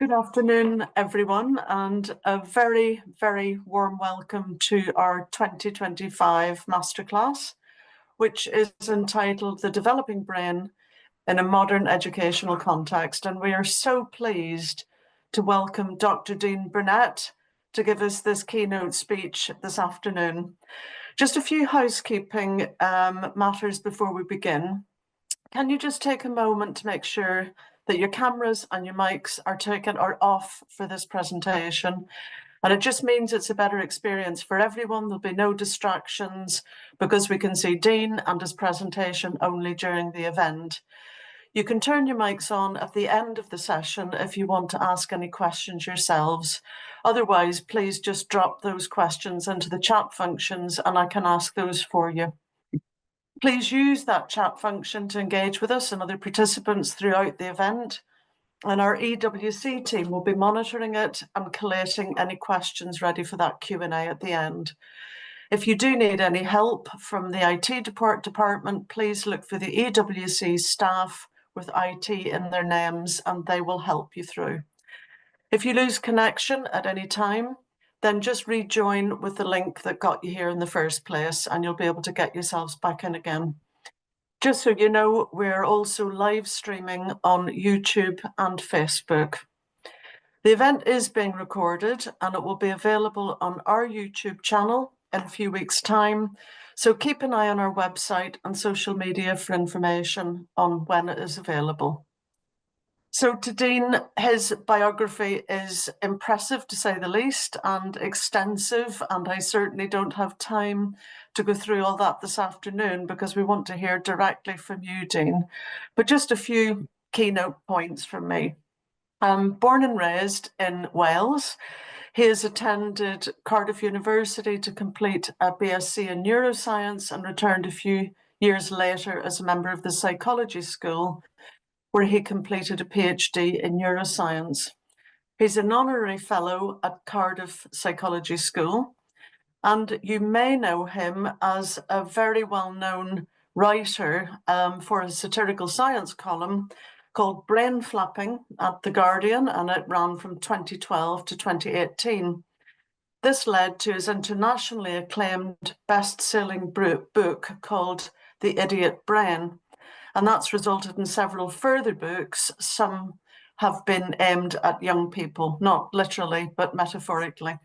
Good afternoon, everyone, and a very, very warm welcome to our 2025 masterclass, which is entitled The Developing Brain in a Modern Educational Context. And we are so pleased to welcome Dr. Dean Burnett to give us this keynote speech this afternoon. Just a few housekeeping matters before we begin. Can you just take a moment to make sure that your cameras and your mics are off for this presentation? And it just means it's a better experience for everyone. There'll be no distractions because we can see Dean and his presentation only during the event. You can turn your mics on at the end of the session if you want to ask any questions yourselves. Otherwise, please just drop those questions into the chat functions and I can ask those for you. Please use that chat function to engage with us and other participants throughout the event. And our EWC team will be monitoring it and collating any questions ready for that Q&A at the end. If you do need any help from the IT department, please look for the EWC staff with IT in their names and they will help you through. If you lose connection at any time, then just rejoin with the link that got you here in the first place and you'll be able to get yourselves back in again. Just so you know, we're also live streaming on YouTube and Facebook. The event is being recorded and it will be available on our YouTube channel in a few weeks' time. So keep an eye on our website and social media for information on when it is available. So to Dean, his biography is impressive to say the least and extensive, and I certainly don't have time to go through all that this afternoon because we want to hear directly from you, Dean. But just a few keynote points from me. Born and raised in Wales, he has attended Cardiff University to complete a BSc in neuroscience and returned a few years later as a member of the psychology school, where he completed a PhD in neuroscience. He's an honorary fellow at Cardiff Psychology School, and you may know him as a very well-known writer for a satirical science column called Brain Flapping at The Guardian, and it ran from 2012 to 2018. This led to his internationally acclaimed best-selling book called The Idiot Brain, and that's resulted in several further books. Some have been aimed at young people, not literally, but metaphorically.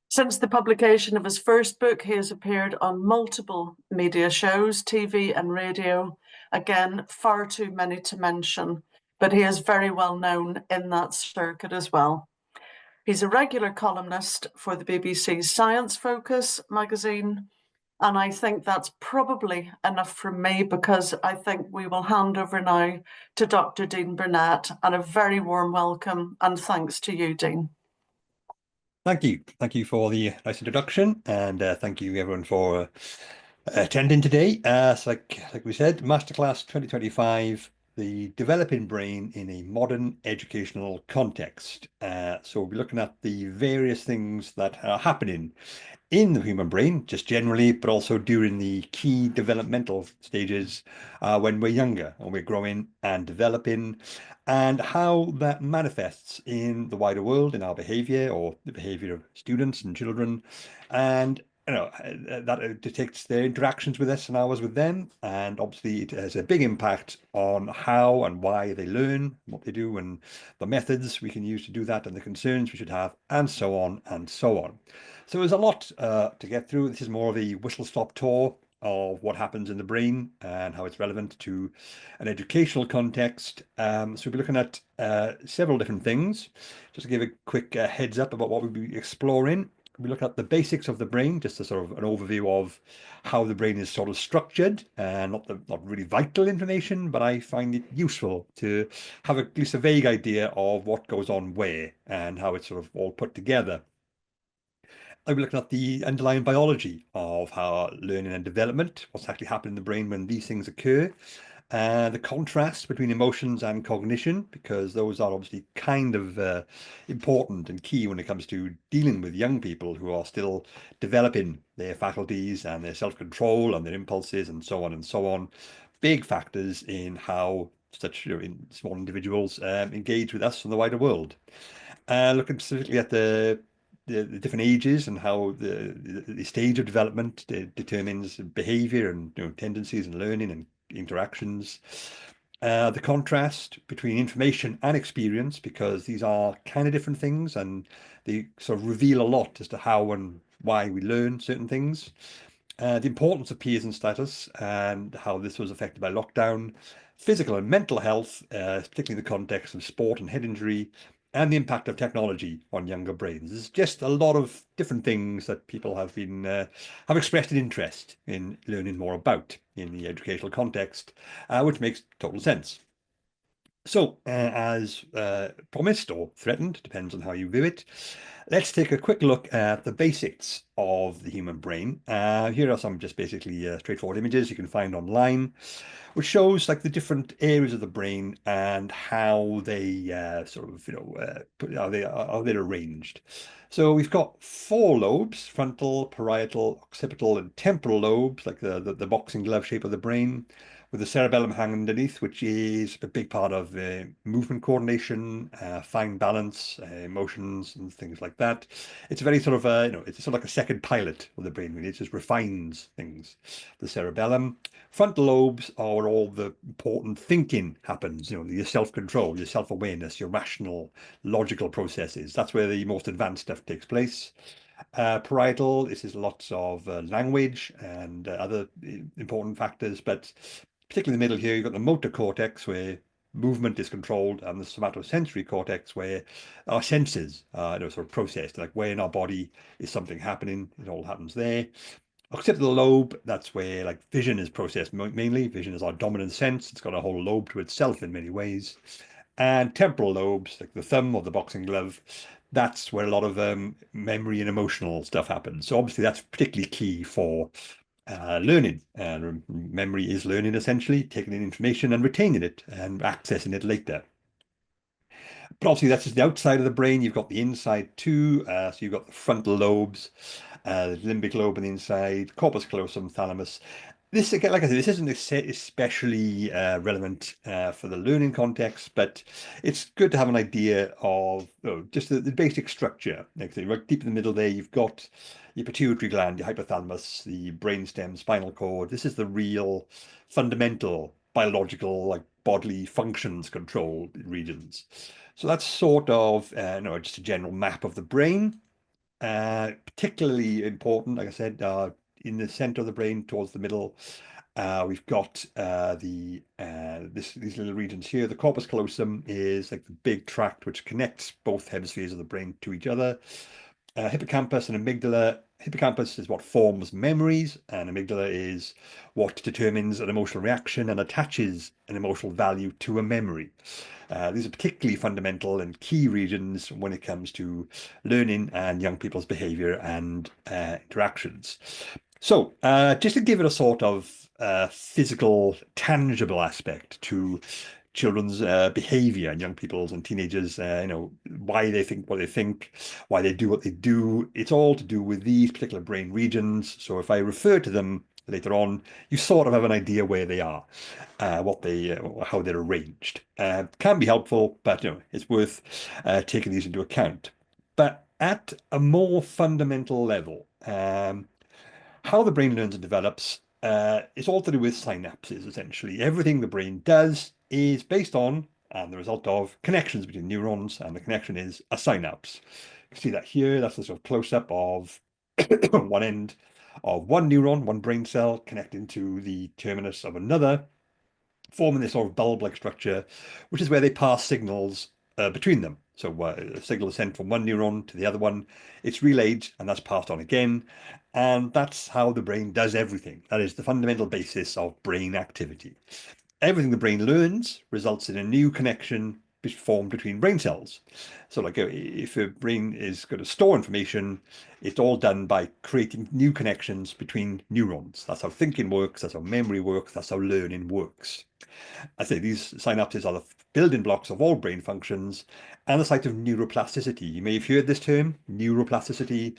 Since the publication of his first book, he has appeared on multiple media shows, TV and radio. Again, far too many to mention, but he is very well known in that circuit as well. He's a regular columnist for the BBC's Science Focus magazine, and I think that's probably enough from me because I think we will hand over now to Dr. Dean Burnett, and a very warm welcome and thanks to you, Dean. Thank you. Thank you for the nice introduction, and thank you everyone for attending today. So like we said, Masterclass 2025, the developing brain in a modern educational context. So we'll be looking at the various things that are happening in the human brain, just generally, but also during the key developmental stages when we're younger and we're growing and developing, and how that manifests in the wider world, in our behavior or the behavior of students and children, and that detects their interactions with us and ours with them. And obviously it has a big impact on how and why they learn, what they do, and the methods we can use to do that, and the concerns we should have, and so on and so on. So there's a lot to get through. This is more of a whistle-stop tour of what happens in the brain and how it's relevant to an educational context. So we'll be looking at several different things. Just to give a quick heads up about what we'll be exploring. We look at the basics of the brain, just a sort of an overview of how the brain is sort of structured, and not really vital information, but I find it useful to have at least a vague idea of what goes on where and how it's sort of all put together. I'll be looking at the underlying biology of how learning and development, what's actually happening in the brain when these things occur, and the contrast between emotions and cognition, because those are obviously kind of important and key when it comes to dealing with young people who are still developing their faculties and their self-control and their impulses and so on and so on. Big factors in how such in small individuals engage with us and the wider world. Looking specifically at the different ages and how the stage of development determines behavior and tendencies and learning and interactions. The contrast between information and experience, because these are kind of different things and they sort of reveal a lot as to how and why we learn certain things. The importance of peers and status and how this was affected by lockdown, physical and mental health, particularly in the context of sport and head injury, and the impact of technology on younger brains. There's just a lot of different things that people have been have expressed an interest in learning more about in the educational context, which makes total sense. So, as promised or threatened, depends on how you view it, let's take a quick look at the basics of the human brain. Here are some just basically straightforward images you can find online, which shows like the different areas of the brain and how they sort of, how they're arranged. So we've got 4 lobes: frontal, parietal, occipital, and temporal lobes, like the boxing glove shape of the brain, with the cerebellum hanging underneath, which is a big part of movement coordination, fine balance, emotions, and things like that. It's a very sort of, it's sort of like a second pilot of the brain, really. It just refines things. The cerebellum. Frontal lobes are where all the important thinking happens, your self-control, your self-awareness, your rational, logical processes. That's where the most advanced stuff takes place. Parietal, this is lots of language and other important factors, but particularly in the middle here, you've got the motor cortex, where movement is controlled, and the somatosensory cortex, where our senses are sort of processed, like where in our body is something happening. It all happens there. Occipital lobe, that's where like vision is processed mainly. Vision is our dominant sense. It's got a whole lobe to itself in many ways. And temporal lobes, like the thumb or the boxing glove, that's where a lot of memory and emotional stuff happens. So obviously that's particularly key for learning. Memory is learning, essentially, taking in information and retaining it and accessing it later. But obviously that's just the outside of the brain. You've got the inside too. So you've got the frontal lobes, the limbic lobe on the inside, corpus callosum, thalamus. This, again, like I said, this isn't especially relevant for the learning context, but it's good to have an idea of just the basic structure. Like I say, right deep in the middle there, you've got your pituitary gland, your hypothalamus, the brainstem, spinal cord. This is the real fundamental biological, like bodily functions control regions. So that's sort of just a general map of the brain. Particularly important, like I said, in the center of the brain, towards the middle, we've got these little regions here. The corpus callosum is like the big tract which connects both hemispheres of the brain to each other. Hippocampus and amygdala. Hippocampus is what forms memories, and amygdala is what determines an emotional reaction and attaches an emotional value to a memory. These are particularly fundamental and key regions when it comes to learning and young people's behavior and interactions. So just to give it a sort of physical, tangible aspect to children's behavior and young people's and teenagers, why they think what they think, why they do what they do. It's all to do with these particular brain regions. So if I refer to them later on, you sort of have an idea where they are, how they're arranged. Can be helpful, but it's worth taking these into account. But at a more fundamental level, how the brain learns and develops is all to do with synapses, essentially. Everything the brain does is based on and the result of connections between neurons, and the connection is a synapse. You can see that here. That's a sort of close-up of one end of one neuron, one brain cell, connecting to the terminus of another, forming this sort of bulb-like structure, which is where they pass signals between them. So a signal is sent from one neuron to the other one, it's relayed, and that's passed on again. And that's how the brain does everything. That is the fundamental basis of brain activity. Everything the brain learns results in a new connection formed between brain cells. So like if a brain is going to store information, it's all done by creating new connections between neurons. That's how thinking works, that's how memory works, that's how learning works. I say these synapses are the building blocks of all brain functions and the site of neuroplasticity. You may have heard this term, neuroplasticity.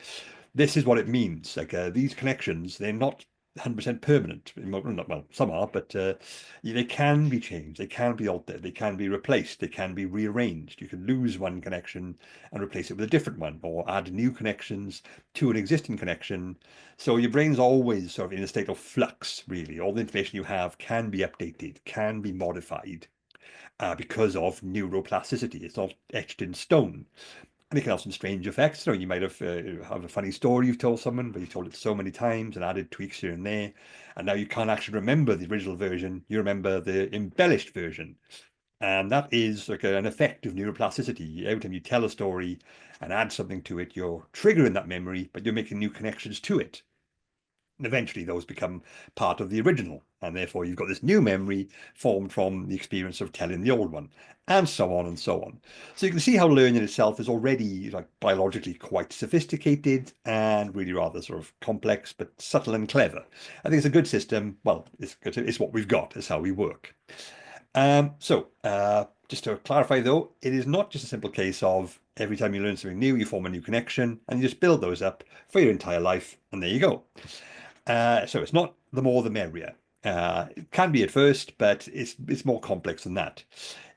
This is what it means. Like these connections, they're not 100% permanent. Well, some are, but they can be changed, they can be altered, they can be replaced, they can be rearranged. You can lose one connection and replace it with a different one, or add new connections to an existing connection. So your brain's always sort of in a state of flux, really. All the information you have can be updated, can be modified because of neuroplasticity. It's not etched in stone. And it can have some strange effects. You might have a funny story you've told someone, but you've told it so many times and added tweaks here and there, and now you can't actually remember the original version. You remember the embellished version, and that is like an effect of neuroplasticity. Every time you tell a story and add something to it, you're triggering that memory, but you're making new connections to it. And eventually those become part of the original, and therefore you've got this new memory formed from the experience of telling the old one, and so on and so on. So you can see how learning itself is already like biologically quite sophisticated and really rather sort of complex, but subtle and clever. I think it's a good system. Well, it's what we've got. It's how we work. Just to clarify though, it is not just a simple case of every time you learn something new, you form a new connection and you just build those up for your entire life, and there you go. So it's not the more the merrier. It can be at first, but it's more complex than that.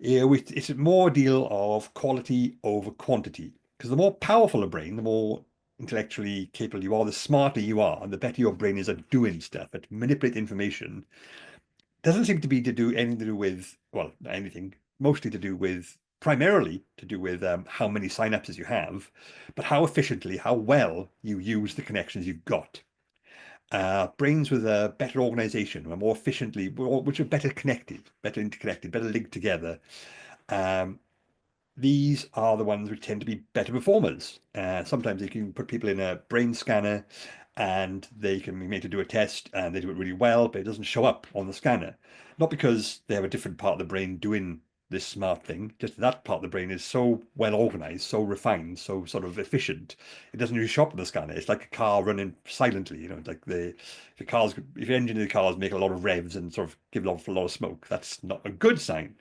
It's more a deal of quality over quantity, because the more powerful a brain, the more intellectually capable you are, the smarter you are, and the better your brain is at doing stuff, at manipulate information. Doesn't seem to be to do anything to do with, well, anything, mostly to do with, primarily to do with how many synapses you have, but how efficiently, how well you use the connections you've got. Brains with a better organization, more efficiently, which are better connected, better interconnected, better linked together. These are the ones which tend to be better performers. Sometimes you can put people in a brain scanner and they can be made to do a test and they do it really well, but it doesn't show up on the scanner. Not because they have a different part of the brain doing this smart thing, just that part of the brain is so well organized, so refined, so sort of efficient. It doesn't really show up on the scanner. It's like a car running silently, like if your engine in the car is making a lot of revs and sort of give off a lot of smoke, that's not a good sign.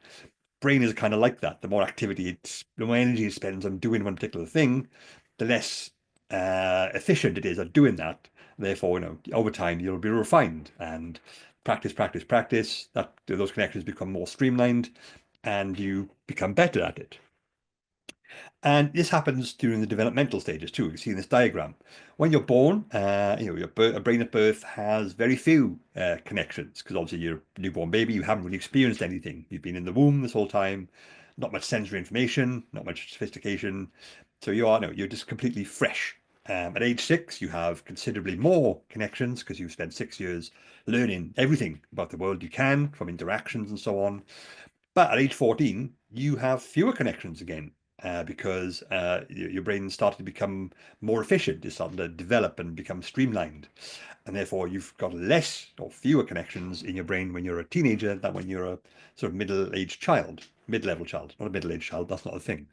Brain is kind of like that. The more activity the more energy it spends on doing one particular thing, the less efficient it is at doing that. Therefore, over time you'll be refined and practice, practice, practice. Those connections become more streamlined, and you become better at it. And this happens during the developmental stages too. You can see in this diagram. When you're born, your brain at birth has very few connections, because obviously you're a newborn baby, you haven't really experienced anything. You've been in the womb this whole time, not much sensory information, not much sophistication. So you're just completely fresh. At age 6, you have considerably more connections because you've spent 6 years learning everything about the world you can, from interactions and so on. But at age 14, you have fewer connections again, because your brain started to become more efficient. It's starting to develop and become streamlined. And therefore, you've got less or fewer connections in your brain when you're a teenager than when you're a sort of middle-aged child, mid-level child, not a middle-aged child. That's not a thing.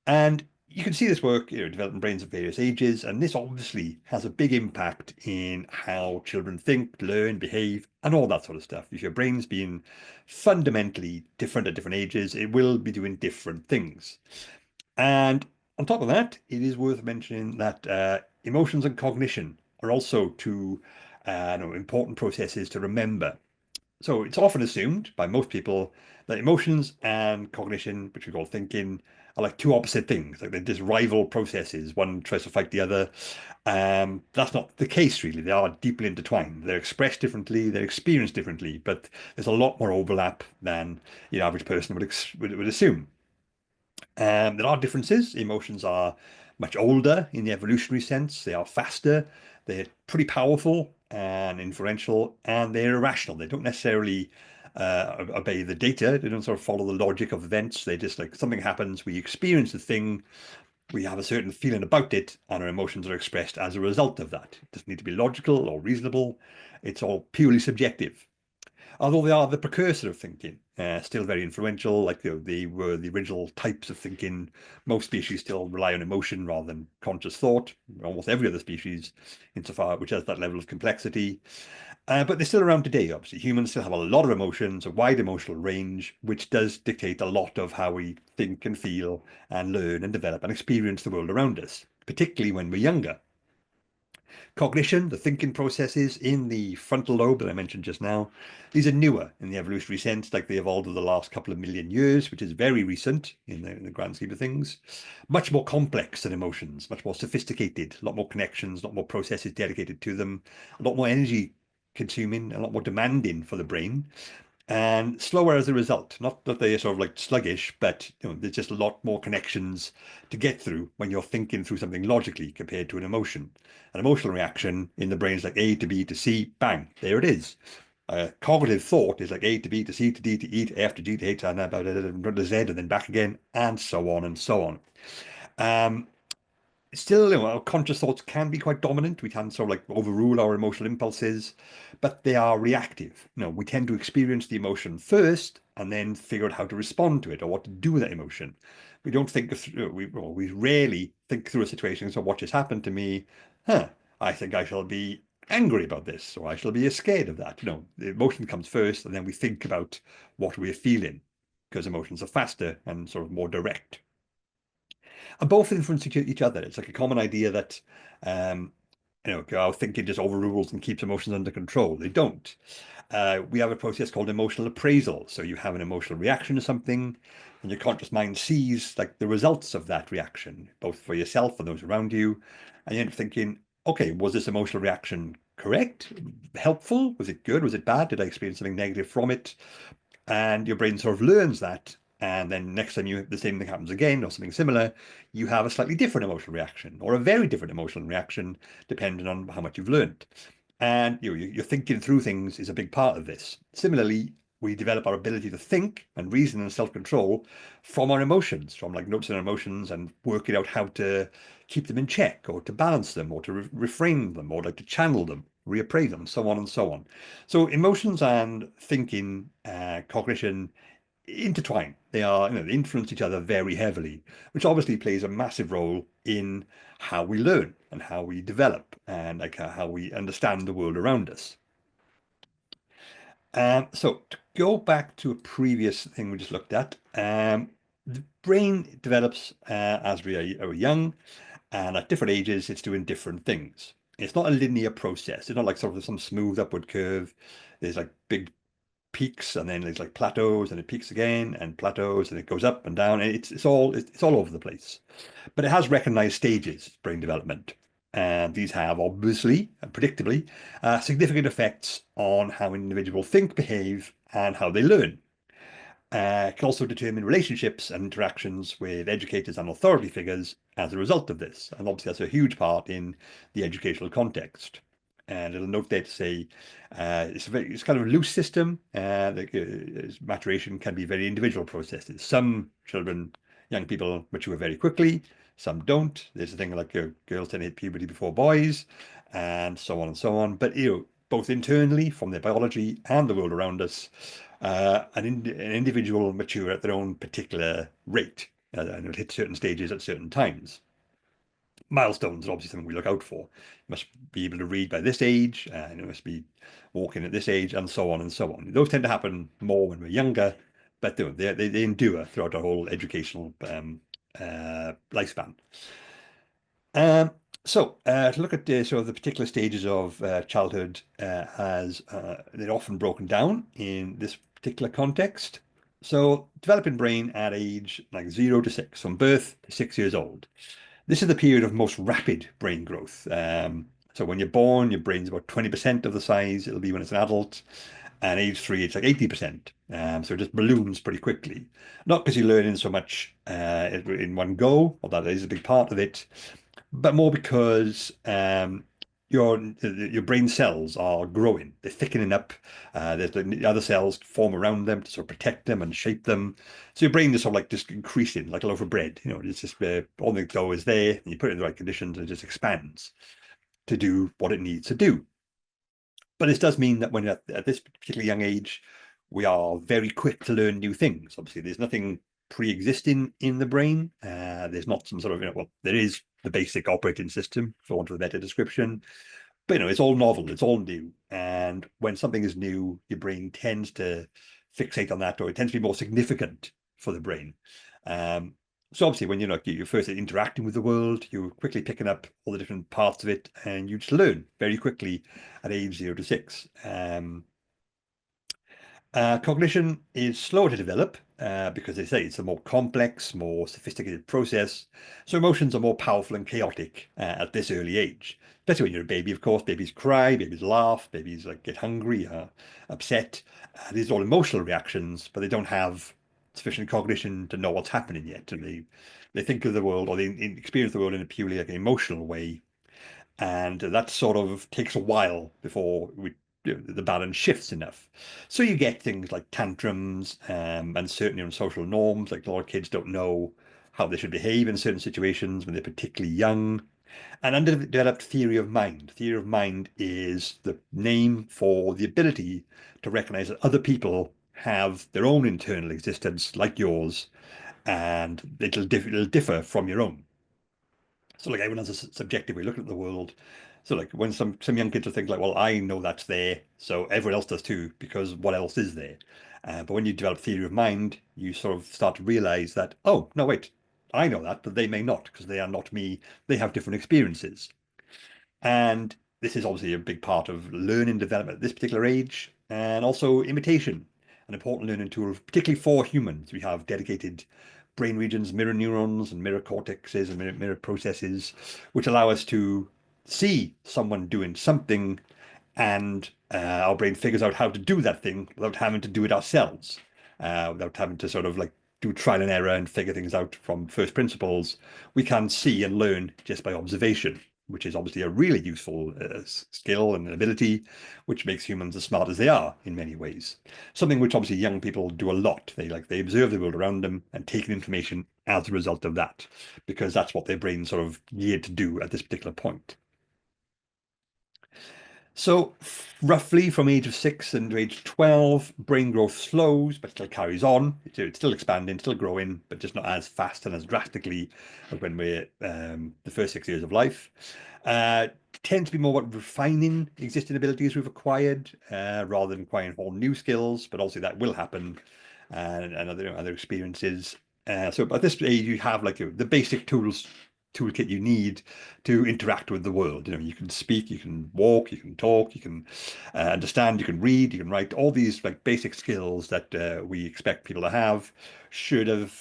And you can see this work, developing brains at various ages, and this obviously has a big impact in how children think, learn, behave, and all that sort of stuff. If your brain's being fundamentally different at different ages, it will be doing different things. And on top of that, it is worth mentioning that emotions and cognition are also two important processes to remember. So it's often assumed by most people that emotions and cognition, which we call thinking, are like two opposite things, like they're just rival processes. One tries to fight the other. That's not the case, really. They are deeply intertwined. They're expressed differently, they're experienced differently, but there's a lot more overlap than the average person would assume. There are differences. Emotions are much older in the evolutionary sense. They are faster. They're pretty powerful and influential, and they're irrational. They don't necessarily obey the data. They don't sort of follow the logic of events. They just like something happens, we experience the thing, we have a certain feeling about it, and our emotions are expressed as a result of that. It doesn't need to be logical or reasonable. It's all purely subjective. Although they are the precursor of thinking, still very influential. Like they were the original types of thinking. Most species still rely on emotion rather than conscious thought. Almost every other species, insofar which has that level of complexity. But they're still around today, obviously. Humans still have a lot of emotions, a wide emotional range, which does dictate a lot of how we think and feel and learn and develop and experience the world around us, particularly when we're younger. Cognition, the thinking processes in the frontal lobe that I mentioned just now, these are newer in the evolutionary sense, like they evolved over the last couple of million years, which is very recent in the grand scheme of things. Much more complex than emotions, much more sophisticated, a lot more connections, a lot more processes dedicated to them, a lot more energy consuming, a lot more demanding for the brain, and slower as a result. Not that they're sort of like sluggish, but there's just a lot more connections to get through when you're thinking through something logically compared to an emotion. An emotional reaction in the brain is like A to B to C, bang, there it is. Cognitive thought is like A to B to C to D to E to F to G to H and about to Z and then back again, and so on and so on. Still, our conscious thoughts can be quite dominant. We can sort of like overrule our emotional impulses, but they are reactive. We tend to experience the emotion first and then figure out how to respond to it or what to do with that emotion. We don't think through, we rarely think through a situation. So what just happened to me? I think I shall be angry about this, or I shall be scared of that. The emotion comes first, and then we think about what we're feeling, because emotions are faster and sort of more direct. And both influence each other. It's like a common idea that, our thinking just overrules and keeps emotions under control. They don't. We have a process called emotional appraisal. So you have an emotional reaction to something, and your conscious mind sees like the results of that reaction, both for yourself and those around you. And you end up thinking, okay, was this emotional reaction correct? Helpful? Was it good? Was it bad? Did I experience something negative from it? And your brain sort of learns that. And then next time the same thing happens again or something similar, you have a slightly different emotional reaction or a very different emotional reaction, depending on how much you've learned. And you're thinking through things is a big part of this. Similarly, we develop our ability to think and reason and self-control from our emotions, from like noticing our emotions and working out how to keep them in check or to balance them or to reframe them or like to channel them, reappraise them, so on and so on. So emotions and thinking, cognition intertwine. They are, they influence each other very heavily, which obviously plays a massive role in how we learn and how we develop and like how we understand the world around us. So to go back to a previous thing we just looked at, the brain develops as we are young, and at different ages, it's doing different things. It's not a linear process. It's not like sort of some smooth upward curve. There's like big peaks and then there's like plateaus and it peaks again and plateaus and it goes up and down. And it's all over the place. But it has recognized stages of brain development. And these have obviously and predictably significant effects on how individuals think, behave, and how they learn. Can also determine relationships and interactions with educators and authority figures as a result of this. And obviously that's a huge part in the educational context. And a little note there to say it's kind of a loose system. Maturation can be very individual processes. Some children, young people mature very quickly, some don't. There's a thing like girls tend to hit puberty before boys, and so on and so on. But both internally from their biology and the world around us, an individual will mature at their own particular rate, and it'll hit certain stages at certain times. Milestones are obviously something we look out for. You must be able to read by this age, and you must be walking at this age, and so on and so on. Those tend to happen more when we're younger, but they endure throughout our whole educational lifespan. So to look at sort of the particular stages of childhood, they're often broken down in this particular context. So developing brain at age like 0 to 6, from birth to 6 years old. This is the period of most rapid brain growth. So when you're born, your brain's about 20% of the size it'll be when it's an adult. And age 3, it's like 80%. So it just balloons pretty quickly. Not because you're learning so much in one go, although that is a big part of it, but more because your brain cells are growing. They're thickening up. There's the other cells form around them to sort of protect them and shape them. So your brain is sort of like just increasing, like a loaf of bread. It's just all the dough is there, and you put it in the right conditions, and it just expands to do what it needs to do. But this does mean that when at this particularly young age, we are very quick to learn new things. Obviously, there's nothing pre-existing in the brain. There's not some sort of, well, there is the basic operating system, for want of a better description. But, it's all novel, it's all new. And when something is new, your brain tends to fixate on that, or it tends to be more significant for the brain. So obviously, when you're first interacting with the world, you're quickly picking up all the different parts of it, and you just learn very quickly at age 0 to 6. Cognition is slower to develop because they say it's a more complex, more sophisticated process. So emotions are more powerful and chaotic at this early age. Especially when you're a baby, of course. Babies cry, babies laugh, babies get hungry, upset. These are all emotional reactions, but they don't have sufficient cognition to know what's happening yet. And they think of the world, or they experience the world in a purely an emotional way. And that sort of takes a while before the balance shifts enough. So you get things like tantrums and certainly on social norms, like a lot of kids don't know how they should behave in certain situations when they're particularly young. An underdeveloped theory of mind. Theory of mind is the name for the ability to recognize that other people have their own internal existence like yours, and it'll differ from your own. So like everyone has a subjective way of looking at the world. So like when some young kids will think like, well, I know that's there, so everyone else does too, because what else is there? But when you develop theory of mind, you sort of start to realize that, oh, no, wait, I know that, but they may not, because they are not me. They have different experiences. And this is obviously a big part of learning development at this particular age, and also imitation, an important learning tool, particularly for humans. We have dedicated brain regions, mirror neurons and mirror cortexes and mirror processes, which allow us to see someone doing something, and our brain figures out how to do that thing without having to do it ourselves, without having to sort of like do trial and error and figure things out from first principles. We can see and learn just by observation, which is obviously a really useful skill and ability, which makes humans as smart as they are in many ways. Something which obviously young people do a lot. They observe the world around them and take in information as a result of that, because that's what their brain's sort of geared to do at this particular point. So roughly from age of 6 and to age 12, brain growth slows, but still carries on. It's still expanding, still growing, but just not as fast and as drastically as when we're the first 6 years of life. Tends to be more about refining existing abilities we've acquired rather than acquiring whole new skills, but obviously that will happen and other experiences. So at this age, you have like the basic toolkit you need to interact with the world. You can speak, you can walk, you can talk, you can understand, you can read, you can write. All these like basic skills that we expect people to have should have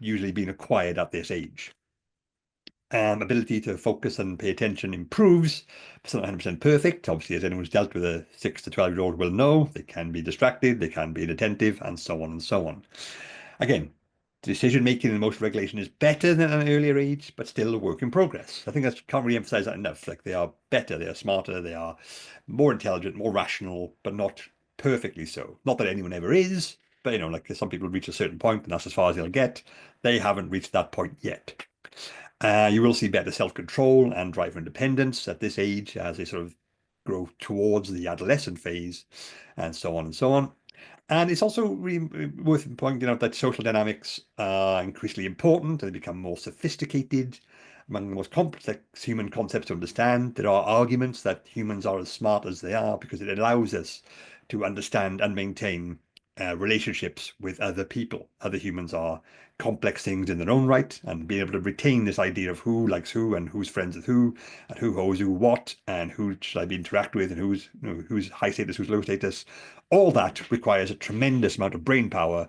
usually been acquired at this age. Ability to focus and pay attention improves. It's not 100% perfect. Obviously, as anyone who's dealt with a 6 to 12-year-old will know, they can be distracted, they can be inattentive, and so on and so on. Again, decision making and emotional regulation is better than at an earlier age, but still a work in progress. I think I can't really emphasize that enough. Like they are better, they are smarter, they are more intelligent, more rational, but not perfectly so. Not that anyone ever is, but like some people reach a certain point and that's as far as they'll get. They haven't reached that point yet. You will see better self-control and driver independence at this age as they sort of grow towards the adolescent phase, and so on and so on. And it's also really worth pointing out that social dynamics are increasingly important and they become more sophisticated. Among the most complex human concepts to understand, there are arguments that humans are as smart as they are because it allows us to understand and maintain relationships with other people. Other humans are complex things in their own right, and being able to retain this idea of who likes who and who's friends with who and who owes who what and who should I be interact with and who's high status, who's low status. All that requires a tremendous amount of brain power,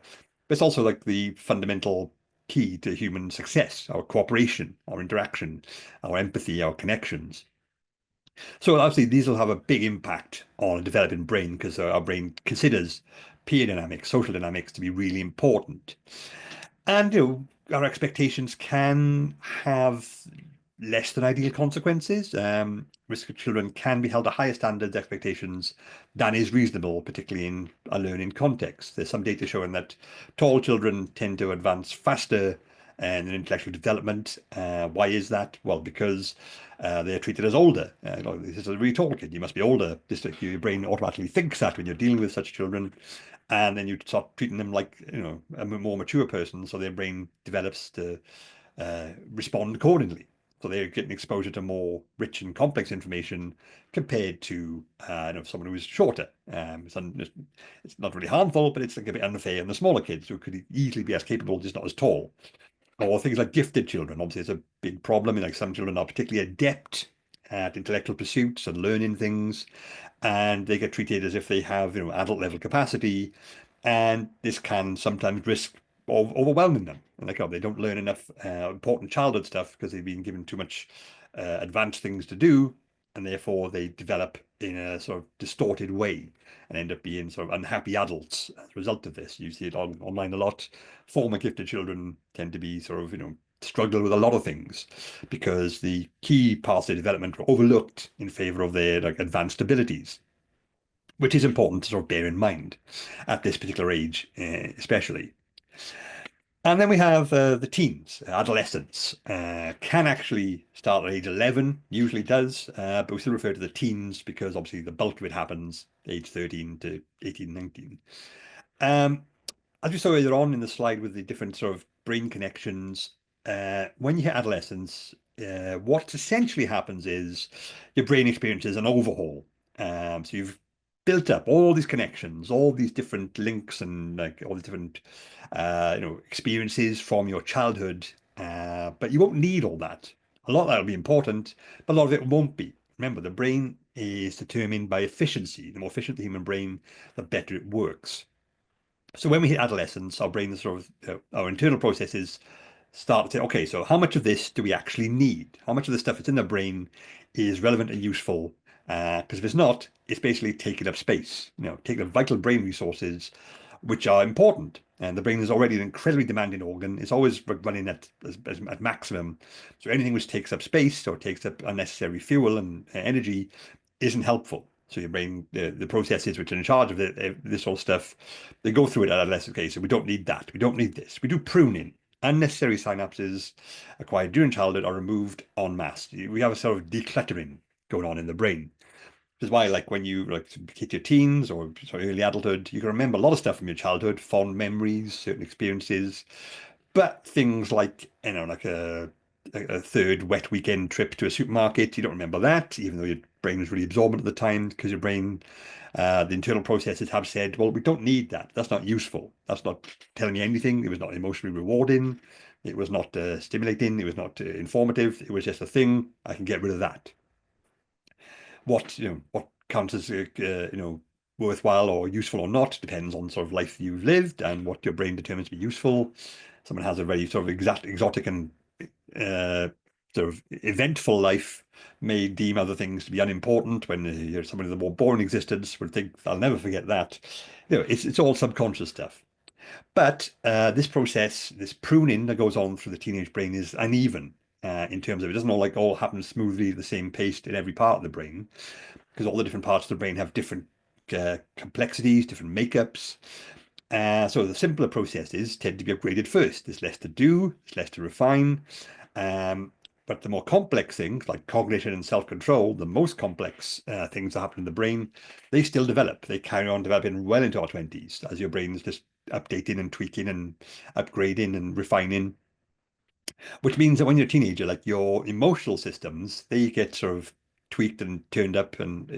but it's also like the fundamental key to human success, our cooperation, our interaction, our empathy, our connections. So obviously these will have a big impact on a developing brain because our brain considers peer dynamics, social dynamics to be really important. And our expectations can have less than ideal consequences. Risk of children can be held to higher standards expectations than is reasonable, particularly in a learning context. There's some data showing that tall children tend to advance faster in intellectual development. Why is that? Well, because they're treated as older. This is a really tall kid, you must be older. Just like your brain automatically thinks that when you're dealing with such children. And then you start treating them like a more mature person, so their brain develops to respond accordingly. So they're getting exposure to more rich and complex information compared to someone who's shorter. It's not really harmful, but it's like a bit unfair on the smaller kids who could easily be as capable, just not as tall. Or things like gifted children. Obviously, it's a big problem. Like some children are particularly adept at intellectual pursuits and learning things, and they get treated as if they have, adult level capacity, and this can sometimes risk overwhelming them. And like, oh, they don't learn enough important childhood stuff because they've been given too much advanced things to do, and therefore they develop in a sort of distorted way and end up being sort of unhappy adults as a result of this. You see it online a lot. Former gifted children tend to be sort of, struggle with a lot of things because the key parts of their development were overlooked in favor of their like advanced abilities, which is important to sort of bear in mind at this particular age, especially. And then we have the teens, adolescents. Can actually start at age 11, usually does, but we still refer to the teens because obviously the bulk of it happens age 13 to 18, 19. As we saw earlier on in the slide with the different sort of brain connections, when you hit adolescence, what essentially happens is your brain experiences an overhaul. So you've built up all these connections, all these different links, and like all the different, experiences from your childhood. But you won't need all that. A lot of that will be important, but a lot of it won't be. Remember, the brain is determined by efficiency. The more efficient the human brain, the better it works. So when we hit adolescence, our brain sort of, our internal processes start to say, okay, so how much of this do we actually need? How much of the stuff that's in the brain is relevant and useful? Because if it's not, it's basically taking up space, taking up vital brain resources, which are important. And the brain is already an incredibly demanding organ. It's always running at maximum. So anything which takes up space or takes up unnecessary fuel and energy isn't helpful. So your brain, the processes which are in charge of this sort of stuff, they go through it at adolescence. Okay, so we don't need that. We don't need this. We do pruning. Unnecessary synapses acquired during childhood are removed en masse. We have a sort of decluttering going on in the brain. Which is why, like, when you hit your teens or early adulthood, you can remember a lot of stuff from your childhood, fond memories, certain experiences, but things like, like a third wet weekend trip to a supermarket, you don't remember that, even though your brain was really absorbent at the time, because your brain, the internal processes have said, well, we don't need that. That's not useful. That's not telling me anything. It was not emotionally rewarding. It was not stimulating. It was not informative. It was just a thing. I can get rid of that. What counts as worthwhile or useful or not depends on sort of life you've lived and what your brain determines to be useful. Someone has a very sort of exotic and sort of eventful life may deem other things to be unimportant, when you're someone with a more boring existence would think, I'll never forget that. It's all subconscious stuff. But this process, this pruning that goes on through the teenage brain is uneven in terms of it doesn't all happen smoothly at the same pace in every part of the brain, because all the different parts of the brain have different complexities, different makeups. So the simpler processes tend to be upgraded first. There's less to do, there's less to refine. But the more complex things like cognition and self-control, the most complex things that happen in the brain, they still develop. They carry on developing well into our 20s as your brain's just updating and tweaking and upgrading and refining. Which means that when you're a teenager, like your emotional systems, they get sort of tweaked and turned up and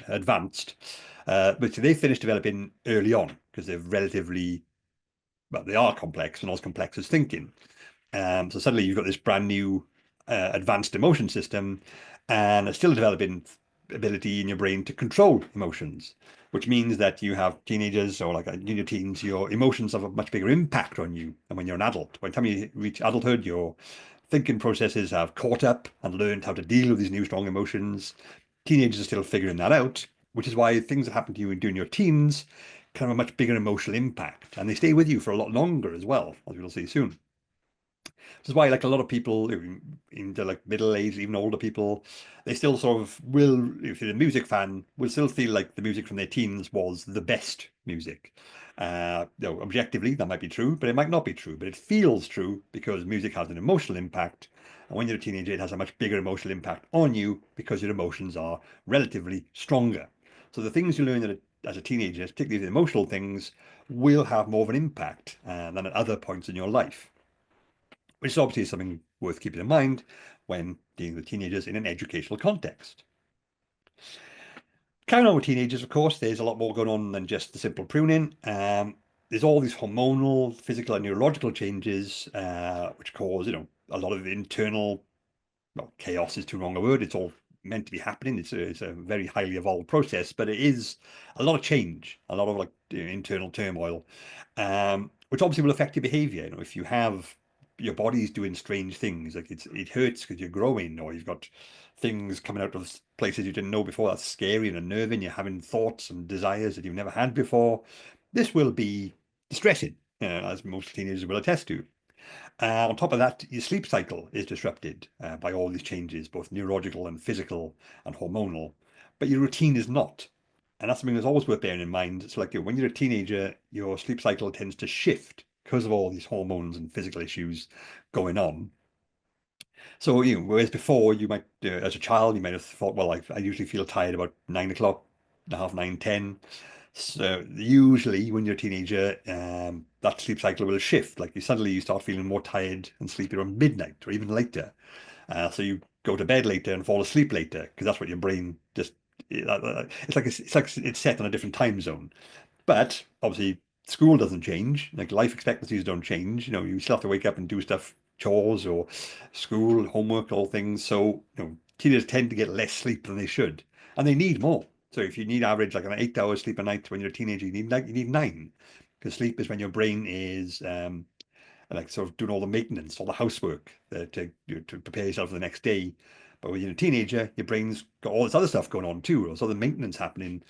advanced. But they finish developing early on because they're relatively, well, they are complex and not as complex as thinking. So suddenly you've got this brand new advanced emotion system and it's still developing ability in your brain to control emotions, which means that you have teenagers or like in your teens, your emotions have a much bigger impact on you than when you're an adult. By the time you reach adulthood, your thinking processes have caught up and learned how to deal with these new strong emotions. Teenagers are still figuring that out, which is why things that happen to you during your teens can have a much bigger emotional impact, and they stay with you for a lot longer as well, as we'll see soon. Which is why, like a lot of people in the like middle age, even older people, they still sort of will, if you're a music fan, will still feel like the music from their teens was the best music. Objectively, that might be true, but it might not be true. But it feels true because music has an emotional impact. And when you're a teenager, it has a much bigger emotional impact on you because your emotions are relatively stronger. So the things you learn as a teenager, particularly the emotional things, will have more of an impact than at other points in your life, which is obviously something worth keeping in mind when dealing with teenagers in an educational context. Carrying on with teenagers, of course, there's a lot more going on than just the simple pruning. there's all these hormonal, physical, and neurological changes, which cause, a lot of internal, well, chaos is too wrong a word. It's all meant to be happening. It's a very highly evolved process, but it is a lot of change, a lot of like internal turmoil, which obviously will affect your behavior. If you have your body's doing strange things, like it hurts because you're growing, or you've got things coming out of places you didn't know before, that's scary and unnerving. You're having thoughts and desires that you've never had before. This will be distressing, as most teenagers will attest to. On top of that, your sleep cycle is disrupted by all these changes, both neurological and physical and hormonal, but your routine is not. And that's something that's always worth bearing in mind. It's like when you're a teenager, your sleep cycle tends to shift because of all these hormones and physical issues going on. So, whereas before you might, as a child, you might have thought, well, I usually feel tired about 9 o'clock, half 9, 10. So usually when you're a teenager, that sleep cycle will shift. Like you start feeling more tired and sleepy around midnight or even later. So you go to bed later and fall asleep later because that's what your brain just. It's set on a different time zone. But obviously, school doesn't change. Like life expectancies don't change. You still have to wake up and do stuff, chores or school, homework, all things. So, teenagers tend to get less sleep than they should, and they need more. So if you need average like an 8 hour sleep a night when you're a teenager, you need 9, because sleep is when your brain is like sort of doing all the maintenance, all the housework to prepare yourself for the next day. But when you're a teenager, your brain's got all this other stuff going on too. There's other maintenance happening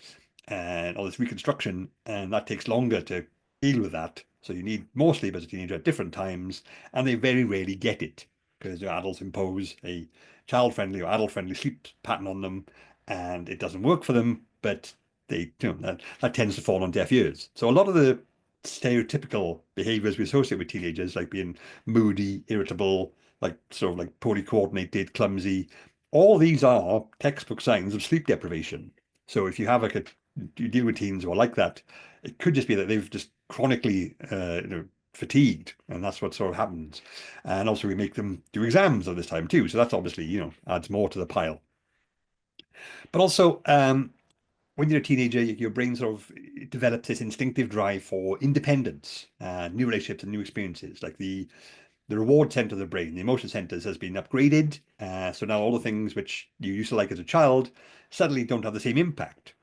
and all this reconstruction, and that takes longer to deal with that. So you need more sleep as a teenager at different times, and they very rarely get it because adults impose a child-friendly or adult-friendly sleep pattern on them, and it doesn't work for them. But that tends to fall on deaf ears. So a lot of the stereotypical behaviors we associate with teenagers, like being moody, irritable, like sort of like poorly coordinated, clumsy, all these are textbook signs of sleep deprivation. So if you have you deal with teens who are like that, it could just be that they've just chronically fatigued, and that's what sort of happens. And also we make them do exams at this time too, so that's obviously adds more to the pile. But also when you're a teenager, your brain sort of develops this instinctive drive for independence, new relationships and new experiences. Like the reward center of the brain, the emotion centers, has been upgraded. So now all the things which you used to like as a child suddenly don't have the same impact.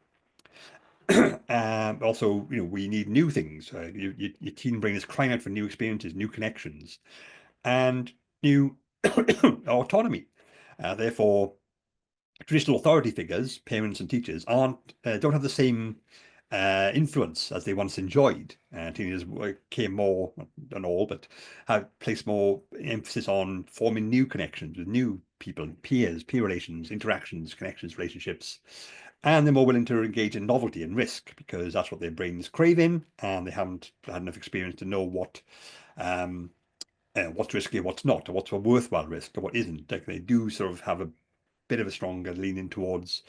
Also, we need new things. Your teen brain is crying out for new experiences, new connections, and new autonomy. Therefore, traditional authority figures, parents and teachers, don't have the same influence as they once enjoyed. Teenagers came more, not all, but have placed more emphasis on forming new connections with new people, peers, peer relations, interactions, connections, relationships. And they're more willing to engage in novelty and risk because that's what their brain's craving, and they haven't had enough experience to know what's risky, what's not, or what's a worthwhile risk, or what isn't. Like they do sort of have a bit of a stronger leaning towards,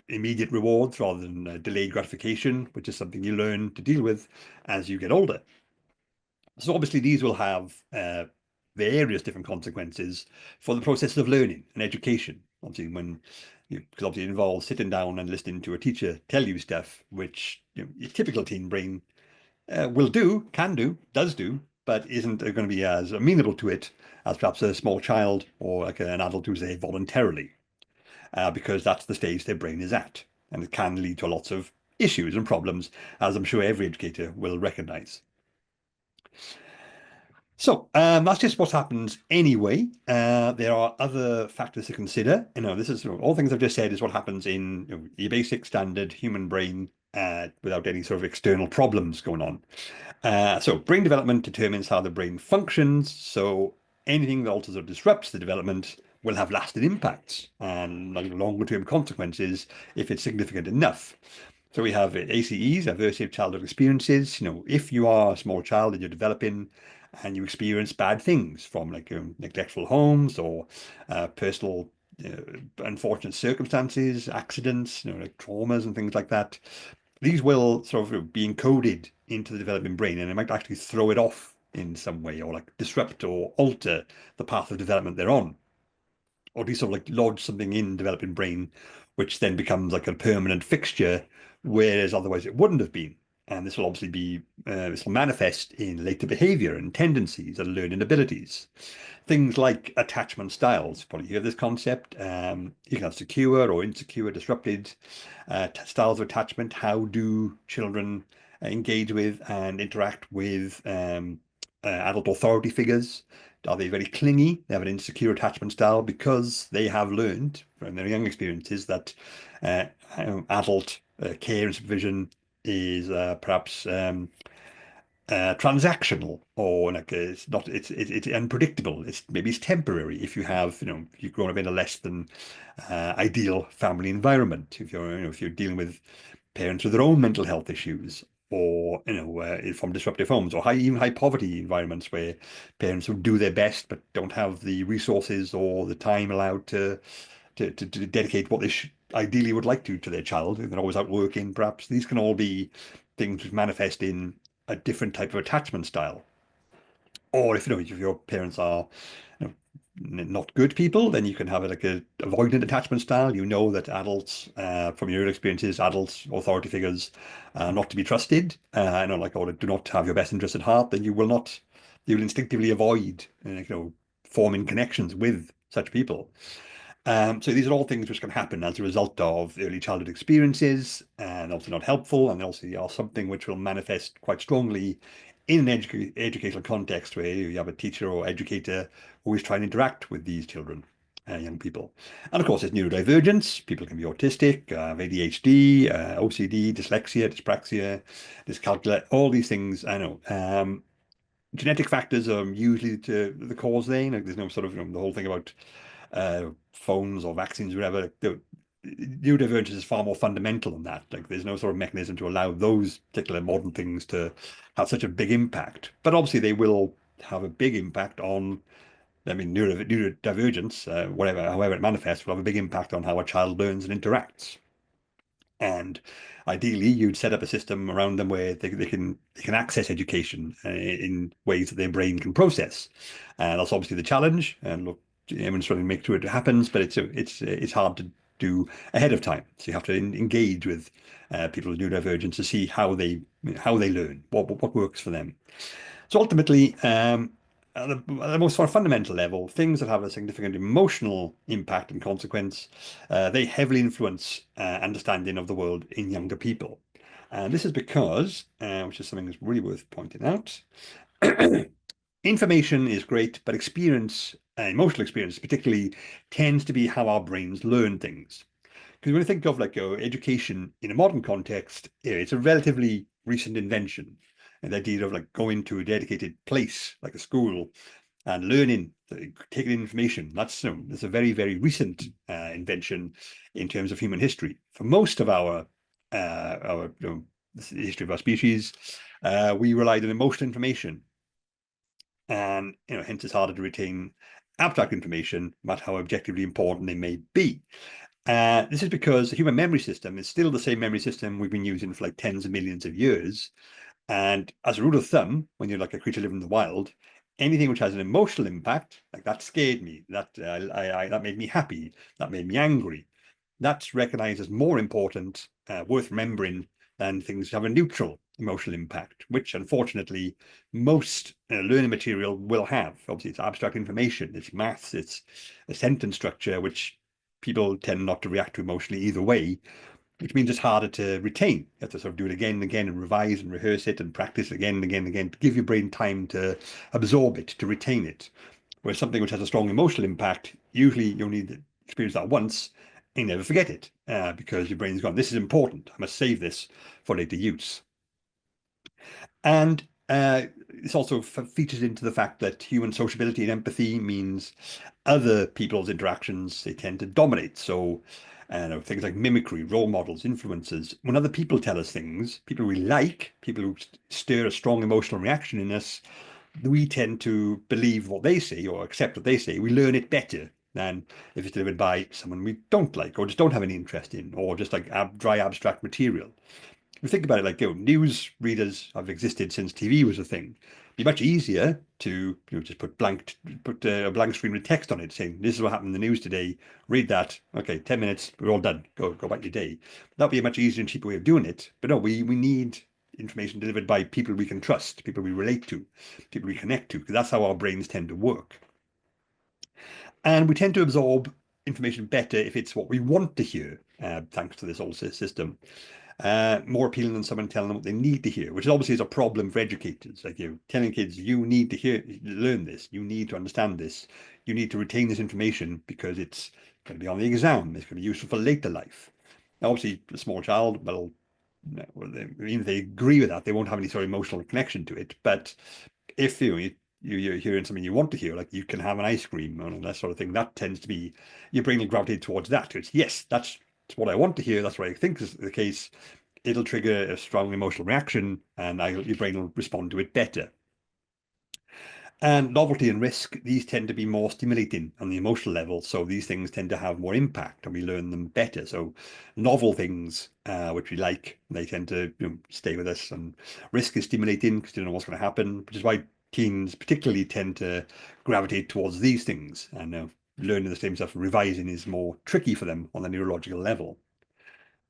immediate rewards rather than delayed gratification, which is something you learn to deal with as you get older. So obviously these will have various different consequences for the process of learning and education. Obviously, because obviously it involves sitting down and listening to a teacher tell you stuff, which your typical teen brain can do, does do, but isn't going to be as amenable to it as perhaps a small child or like an adult who's there voluntarily, because that's the stage their brain is at, and it can lead to lots of issues and problems, as I'm sure every educator will recognize. So that's just what happens anyway. There are other factors to consider. This is all things I've just said is what happens in your basic standard human brain without any sort of external problems going on. So brain development determines how the brain functions. So anything that alters or disrupts the development will have lasting impacts and longer term consequences if it's significant enough. So we have ACEs, aversive childhood experiences. If you are a small child and you're developing and you experience bad things from like neglectful homes or personal unfortunate circumstances, accidents, like traumas and things like that, these will sort of be encoded into the developing brain, and it might actually throw it off in some way, or like disrupt or alter the path of development they're on, or at least sort of like lodge something in developing brain, which then becomes like a permanent fixture, whereas otherwise it wouldn't have been. And this will obviously be, this will manifest in later behavior and tendencies and learning abilities. Things like attachment styles. You probably hear this concept. You can have secure or insecure, disrupted styles of attachment. How do children engage with and interact with adult authority figures? Are they very clingy? They have an insecure attachment style because they have learned from their young experiences that adult care and supervision is perhaps transactional, or like it's unpredictable. It's temporary. If you have, if you've grown up in a less than ideal family environment, if you're dealing with parents with their own mental health issues, or from disruptive homes, or even high poverty environments where parents will do their best but don't have the resources or the time allowed to dedicate what they ideally would like to their child. They're always out working, perhaps. These can all be things which manifest in a different type of attachment style. Or if your parents are not good people, then you can have like a avoidant attachment style. You know that adults, from your experiences, adults, authority figures, not to be trusted. Or do not have your best interest at heart. Then you will instinctively avoid, forming connections with such people. So these are all things which can happen as a result of early childhood experiences, and also not helpful, and also are something which will manifest quite strongly in an educational context where you have a teacher or educator who is trying to interact with these children, young people. And of course, there's neurodivergence. People can be autistic, have ADHD, OCD, dyslexia, dyspraxia, dyscalculia, all these things. I know. Genetic factors are usually the cause there. There's no sort of the whole thing about phones or vaccines or whatever. Neurodivergence is far more fundamental than that. Like there's no sort of mechanism to allow those particular modern things to have such a big impact. But obviously they will have a big impact on, neurodivergence, however it manifests, will have a big impact on how a child learns and interacts. And ideally, you'd set up a system around them where they can access education in ways that their brain can process. And that's obviously the challenge. And look, everyone's trying to make sure it happens, but it's hard to do ahead of time. So you have to engage with people with neurodivergence to see how they learn, what works for them. So ultimately, at the most sort of fundamental level, things that have a significant emotional impact and consequence, they heavily influence understanding of the world in younger people. And this is because, which is something that's really worth pointing out, information is great, but emotional experience particularly, tends to be how our brains learn things. Because when you think of education in a modern context, it's a relatively recent invention. And the idea of going to a dedicated place like a school and learning, taking information, that's a very, very recent invention in terms of human history. For most of the history of our species, we relied on emotional information. And hence it's harder to retain abstract information, no matter how objectively important they may be. This is because the human memory system is still the same memory system we've been using for tens of millions of years. And as a rule of thumb, when you're like a creature living in the wild, anything which has an emotional impact, like that scared me, that that made me happy, that made me angry, that's recognized as more important, worth remembering, than things that have a neutral emotional impact, which unfortunately most learning material will have. Obviously, it's abstract information, it's maths, it's a sentence structure, which people tend not to react to emotionally either way, which means it's harder to retain. You have to sort of do it again and again and revise and rehearse it and practice again and again and again to give your brain time to absorb it, to retain it. Whereas something which has a strong emotional impact, usually you'll need to experience that once and never forget it, because your brain's gone, this is important, I must save this for later use. And this also features into the fact that human sociability and empathy means other people's interactions, they tend to dominate. So things like mimicry, role models, influences. When other people tell us things, people we like, people who stir a strong emotional reaction in us, we tend to believe what they say or accept what they say. We learn it better than if it's delivered by someone we don't like or just don't have any interest in, or just like dry abstract material. If you think about it, news readers have existed since TV was a thing. It'd be much easier to just put a blank screen with text on it saying, this is what happened in the news today, read that, okay, 10 minutes, we're all done, go about your day. That'd be a much easier and cheaper way of doing it. But no, we need information delivered by people we can trust, people we relate to, people we connect to, because that's how our brains tend to work. And we tend to absorb information better if it's what we want to hear, thanks to this whole system. More appealing than someone telling them what they need to hear, which obviously is a problem for educators. Like, telling kids, you need to learn this, you need to understand this, you need to retain this information because it's going to be on the exam, it's going to be useful for later life. Now, obviously, a small child, well, even if they agree with that, they won't have any sort of emotional connection to it. But if you're hearing something you want to hear, like you can have an ice cream and that sort of thing, that tends to be, your brain will gravitate towards that. It's, yes, that's what I want to hear, that's what I think is the case. It'll trigger a strong emotional reaction, and your brain will respond to it better. And novelty and risk, these tend to be more stimulating on the emotional level. So these things tend to have more impact and we learn them better. So novel things, which we like, they tend to stay with us. And risk is stimulating because you don't know what's going to happen, which is why teens particularly tend to gravitate towards these things. And learning the same stuff, revising is more tricky for them on the neurological level.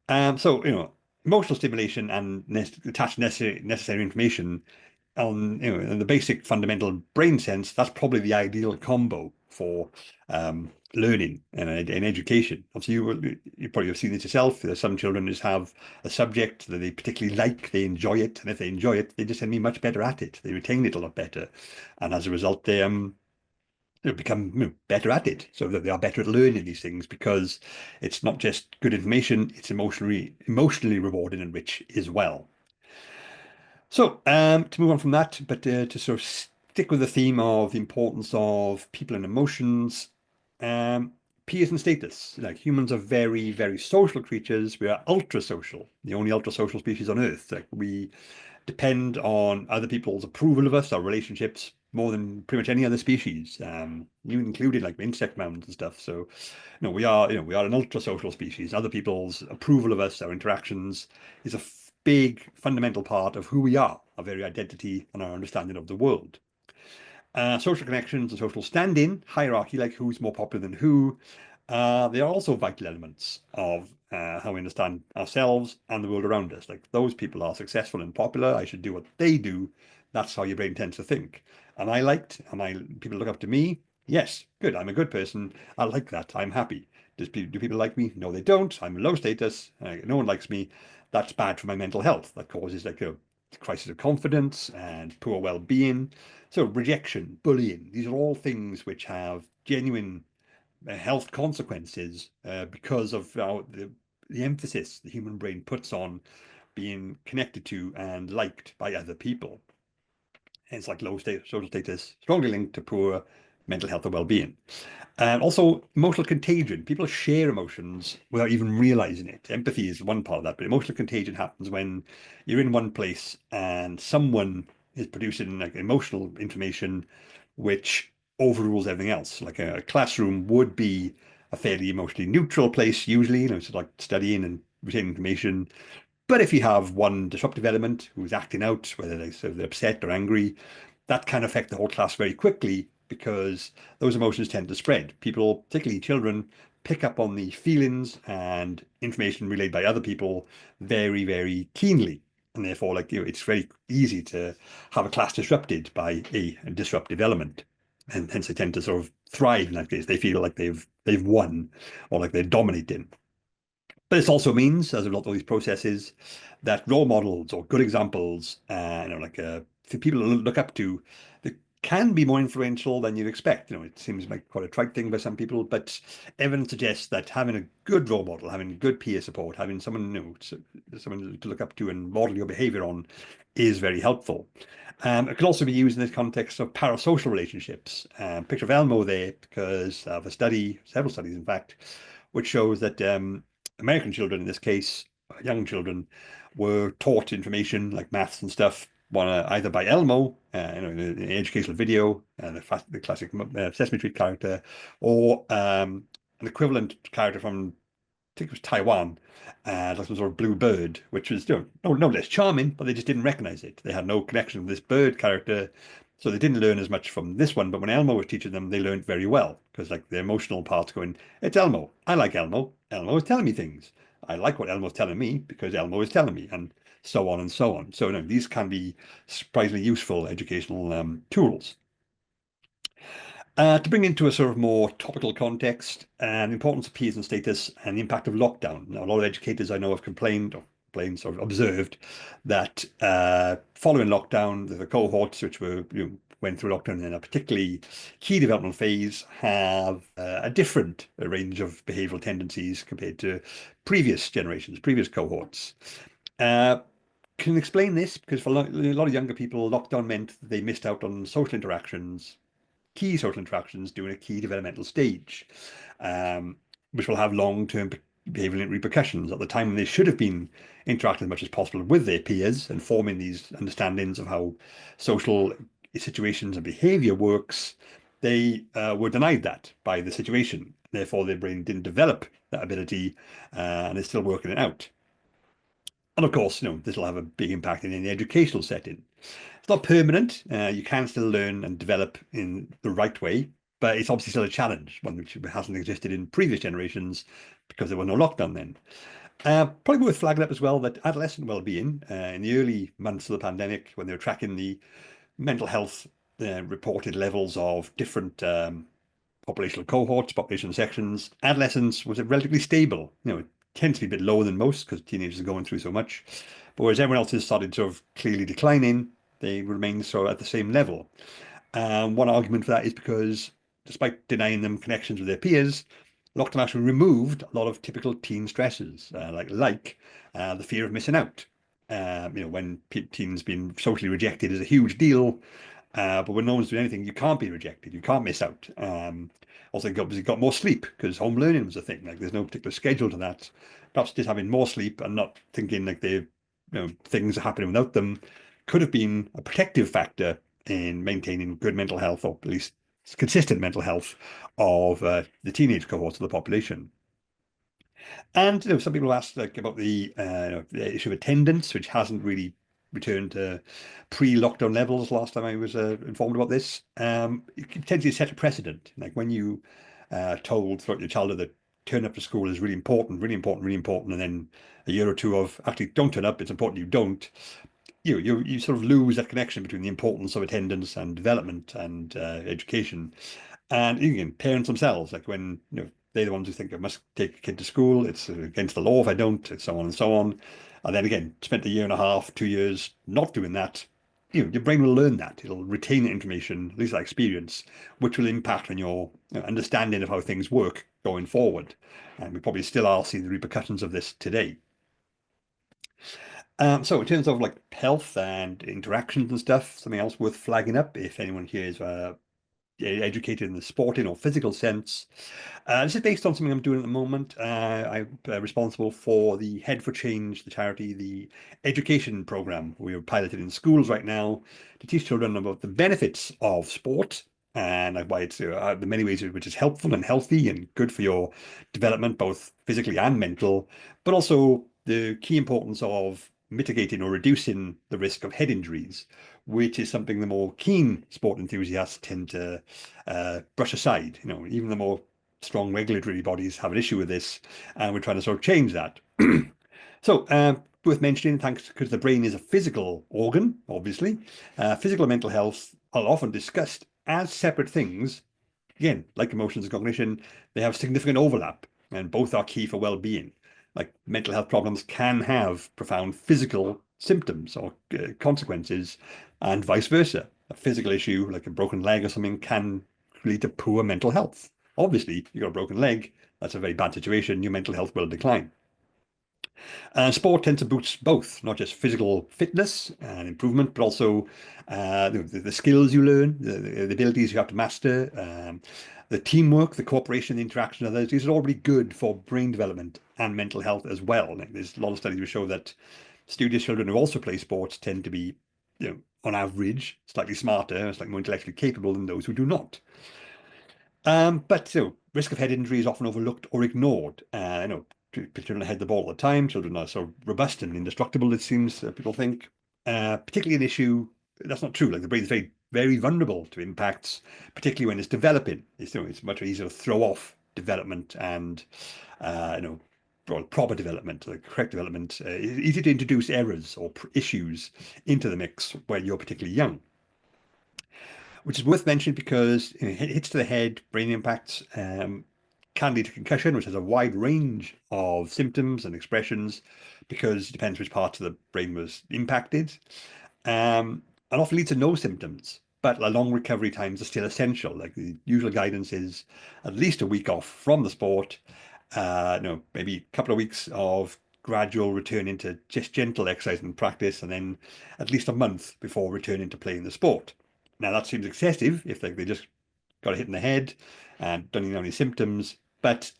So, emotional stimulation and attached necessary information on in the basic fundamental brain sense, that's probably the ideal combo for learning and education. Obviously, you probably have seen this yourself. There's some children just have a subject that they particularly like, they enjoy it, and if they enjoy it, they just tend to be much better at it. They retain it a lot better, and as a result, they become better at it, so that they are better at learning these things because it's not just good information; it's emotionally rewarding and rich as well. So, to move on from that, but to sort of stick with the theme of the importance of people and emotions, peers and status. Like, humans are very, very social creatures. We are ultra social, the only ultra social species on Earth. Like, we depend on other people's approval of us, our relationships, more than pretty much any other species, even including like insect mounds and stuff. So, we are an ultra social species. Other people's approval of us, our interactions, is a big fundamental part of who we are, our very identity and our understanding of the world. Social connections and social standing, hierarchy, like who's more popular than who, they are also vital elements of how we understand ourselves and the world around us. Like, those people are successful and popular, I should do what they do. That's how your brain tends to think. Am I liked? People look up to me? Yes, good. I'm a good person. I like that. I'm happy. Do people like me? No, they don't. I'm low status. No one likes me. That's bad for my mental health. That causes like a crisis of confidence and poor well-being. So rejection, bullying, these are all things which have genuine health consequences because of the emphasis the human brain puts on being connected to and liked by other people. Hence, like low social status, strongly linked to poor mental health and well-being. Also, emotional contagion. People share emotions without even realizing it. Empathy is one part of that, but emotional contagion happens when you're in one place and someone is producing like emotional information which overrules everything else. Like a classroom would be a fairly emotionally neutral place usually, sort of like studying and retaining information. But if you have one disruptive element who's acting out, whether they're upset or angry, that can affect the whole class very quickly because those emotions tend to spread. People, particularly children, pick up on the feelings and information relayed by other people very, very keenly. And therefore, it's very easy to have a class disrupted by a disruptive element. And hence they tend to sort of thrive in that case. They feel like they've won or like they're dominating. But it also means, as a result of these processes, that role models or good examples, for people to look up to, they can be more influential than you'd expect. It seems like quite a trite thing by some people, but evidence suggests that having a good role model, having good peer support, having someone someone to look up to and model your behavior on, is very helpful. It can also be used in the context of parasocial relationships. Picture of Elmo there because of a study, several studies in fact, which shows that American children, in this case, young children, were taught information like maths and stuff, either by Elmo, in an educational video, the classic Sesame Street character, or an equivalent character from, I think it was Taiwan, like some sort of blue bird, which was no less charming, but they just didn't recognize it. They had no connection with this bird character, so they didn't learn as much from this one. But when Elmo was teaching them, they learned very well because like the emotional parts going, it's Elmo. I like Elmo. Elmo is telling me things. I like what Elmo's telling me because Elmo is telling me, and so on and so on. So these can be surprisingly useful educational tools. To bring into a sort of more topical context, the importance of peers and status and the impact of lockdown. Now, a lot of educators I know have sort of observed that following lockdown, the cohorts which went through lockdown in a particularly key developmental phase have a different range of behavioural tendencies compared to previous generations, previous cohorts. Can explain this because for a lot of younger people, lockdown meant they missed out on social interactions, key social interactions during a key developmental stage, which will have long-term behavioural repercussions. At the time when they should have been interacting as much as possible with their peers and forming these understandings of how social situations and behaviour works, they were denied that by the situation. Therefore, their brain didn't develop that ability, and they're still working it out. And of course, this will have a big impact in any educational setting. It's not permanent. You can still learn and develop in the right way, but it's obviously still a challenge, one which hasn't existed in previous generations because there was no lockdown then. Probably worth flagging up as well that adolescent well-being in the early months of the pandemic, when they were tracking the mental health reported levels of different populational cohorts, population sections, adolescence was relatively stable. It tends to be a bit lower than most because teenagers are going through so much. But whereas everyone else has started sort of clearly declining, they remain sort of at the same level. One argument for that is because despite denying them connections with their peers, lockdown actually removed a lot of typical teen stresses, like the fear of missing out. When teens being socially rejected is a huge deal, but when no one's doing anything, you can't be rejected. You can't miss out. Also, you got more sleep because home learning was a thing. Like there's no particular schedule to that. Perhaps just having more sleep and not thinking like things are happening without them could have been a protective factor in maintaining good mental health, or at least consistent mental health of the teenage cohorts of the population. And some people ask about the issue of attendance, which hasn't really returned to pre-lockdown levels. Last time I was informed about this, it can potentially set a precedent. Like when you told throughout your childhood that turn up to school is really important, really important, really important, and then a year or two of actually don't turn up, it's important you don't. You sort of lose that connection between the importance of attendance and development and education. And again, parents themselves, like when they're the ones who think I must take a kid to school, it's against the law if I don't, and so on and so on. And then again, spent a year and a half, 2 years not doing that, your brain will learn that. It'll retain that information, at least that experience, which will impact on your understanding of how things work going forward. And we probably still are seeing the repercussions of this today. So in terms of like health and interactions and stuff, something else worth flagging up if anyone here is educated in the sporting or physical sense. This is based on something I'm doing at the moment. I'm responsible for the Head for Change, the charity, the education program we are piloted in schools right now to teach children about the benefits of sport and why it's the many ways which is helpful and healthy and good for your development, both physically and mental, but also the key importance of mitigating or reducing the risk of head injuries, which is something the more keen sport enthusiasts tend to brush aside. Even the more strong regulatory bodies have an issue with this, and we're trying to sort of change that. So, worth mentioning, thanks because the brain is a physical organ, obviously. Physical and mental health are often discussed as separate things. Again, like emotions and cognition, they have significant overlap, and both are key for well-being. Like mental health problems can have profound physical symptoms or consequences, and vice versa. A physical issue like a broken leg or something can lead to poor mental health. Obviously, you've got a broken leg, that's a very bad situation, your mental health will decline. Sport tends to boost both, not just physical fitness and improvement, but also the skills you learn, the abilities you have to master, the teamwork, the cooperation, the interaction of others. These are all really good for brain development and mental health as well. There's a lot of studies which show that studious children who also play sports tend to be, on average, slightly smarter, slightly more intellectually capable than those who do not. But risk of head injury is often overlooked or ignored. Children head the ball all the time. Children are so robust and indestructible, it seems people think. Particularly an issue that's not true. Like the brain is very, very vulnerable to impacts, particularly when it's developing. It's much easier to throw off development and proper development, like correct development, easy to introduce errors or issues into the mix when you're particularly young. Which is worth mentioning because hits to the head, brain impacts, can lead to concussion, which has a wide range of symptoms and expressions because it depends which parts of the brain was impacted. And often leads to no symptoms, but long recovery times are still essential. Like the usual guidance is at least a week off from the sport, maybe a couple of weeks of gradual return into just gentle exercise and practice, and then at least a month before returning to playing the sport. Now that seems excessive if they just got a hit in the head and don't even have any symptoms, but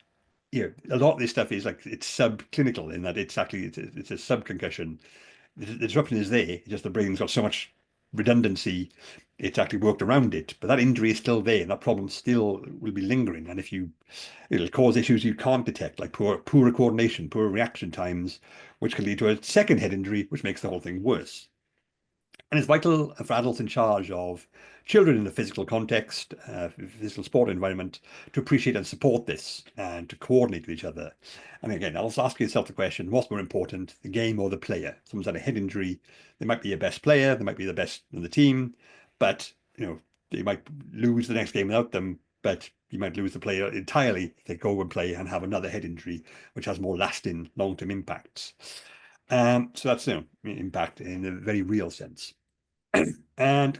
a lot of this stuff is like it's subclinical in that it's a subconcussion. The disruption is there, just the brain's got so much redundancy, it's actually worked around it. But that injury is still there, and that problem still will be lingering. And it'll cause issues you can't detect, like poor coordination, poor reaction times, which can lead to a second head injury, which makes the whole thing worse. And it's vital for adults in charge of children in a physical context, physical sport environment, to appreciate and support this and to coordinate with each other. And again, also ask yourself the question, what's more important, the game or the player? Someone's had a head injury, they might be your best player, they might be the best in the team, but they might lose the next game without them, but you might lose the player entirely if they go and play and have another head injury, which has more lasting long-term impacts. So that's impact in a very real sense. And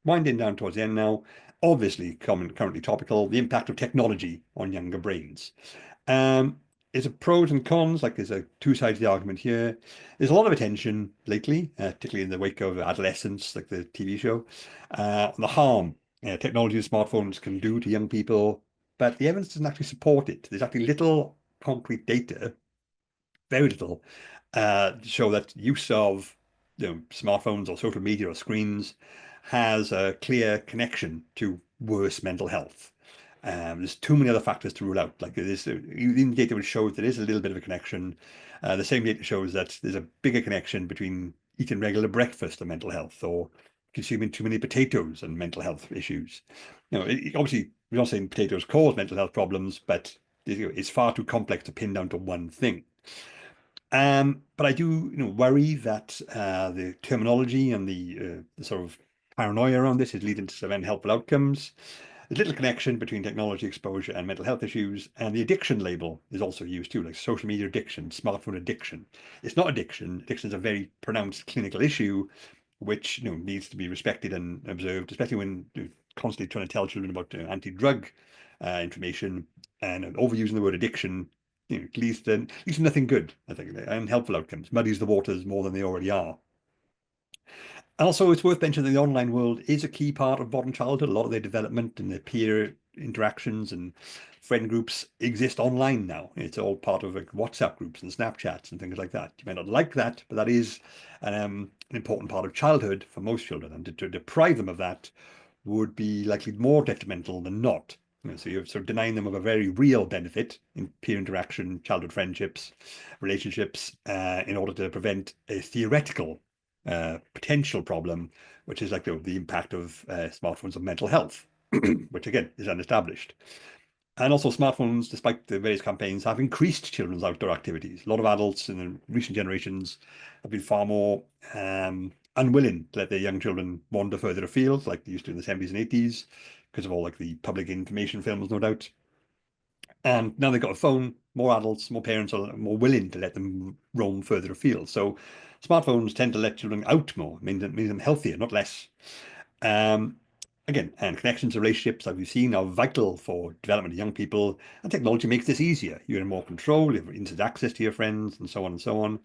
winding down towards the end now, obviously currently topical, the impact of technology on younger brains. There's a pros and cons, like there's a two sides of the argument here. There's a lot of attention lately, particularly in the wake of adolescence, like the TV show, on the harm technology and smartphones can do to young people, but the evidence doesn't actually support it. There's actually little concrete data, very little, to show that use of smartphones or social media or screens has a clear connection to worse mental health. There's too many other factors to rule out. Like this, even data which shows there is a little bit of a connection. The same data shows that there's a bigger connection between eating regular breakfast and mental health, or consuming too many potatoes and mental health issues. Obviously, we're not saying potatoes cause mental health problems, but it's far too complex to pin down to one thing. But I do, worry that the terminology and the sort of paranoia around this is leading to some unhelpful outcomes. There's little connection between technology exposure and mental health issues, and the addiction label is also used too, like social media addiction, smartphone addiction. It's not addiction. Addiction is a very pronounced clinical issue, which needs to be respected and observed, especially when you're constantly trying to tell children about anti-drug information, and overusing the word addiction leads to nothing good, I think, and helpful outcomes, muddies the waters more than they already are. Also, it's worth mentioning that the online world is a key part of modern childhood. A lot of their development and their peer interactions and friend groups exist online now. It's all part of like WhatsApp groups and Snapchats and things like that. You may not like that, but that is an important part of childhood for most children. And to deprive them of that would be likely more detrimental than not. So you're sort of denying them of a very real benefit in peer interaction, childhood friendships, relationships, in order to prevent a theoretical potential problem, which is like the impact of smartphones on mental health, which again is unestablished. And also smartphones, despite the various campaigns, have increased children's outdoor activities. A lot of adults in the recent generations have been far more unwilling to let their young children wander further afield, like they used to in the 70s and 80s, because of all like the public information films, no doubt. And now they've got a phone, more adults, more parents are more willing to let them roam further afield. So smartphones tend to let children out more, making them healthier, not less. Again, and connections and relationships, like we've seen, are vital for development of young people, and technology makes this easier. You're in more control, you have instant access to your friends, and so on and so on.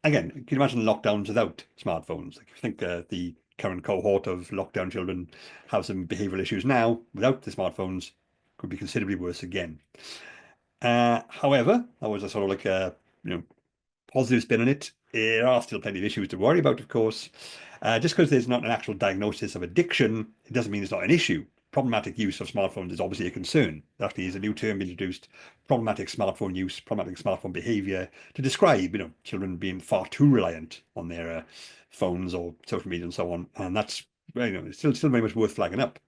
Again, can you imagine lockdowns without smartphones? Like, I think the current cohort of lockdown children have some behavioural issues now. Without the smartphones, could be considerably worse again. However, that was a sort of like a positive spin on it. There are still plenty of issues to worry about, of course. Just because there's not an actual diagnosis of addiction, it doesn't mean it's not an issue. Problematic use of smartphones is obviously a concern. There actually is a new term introduced, problematic smartphone use, problematic smartphone behavior, to describe, children being far too reliant on their phones or social media and so on. And that's, it's still very much worth flagging up.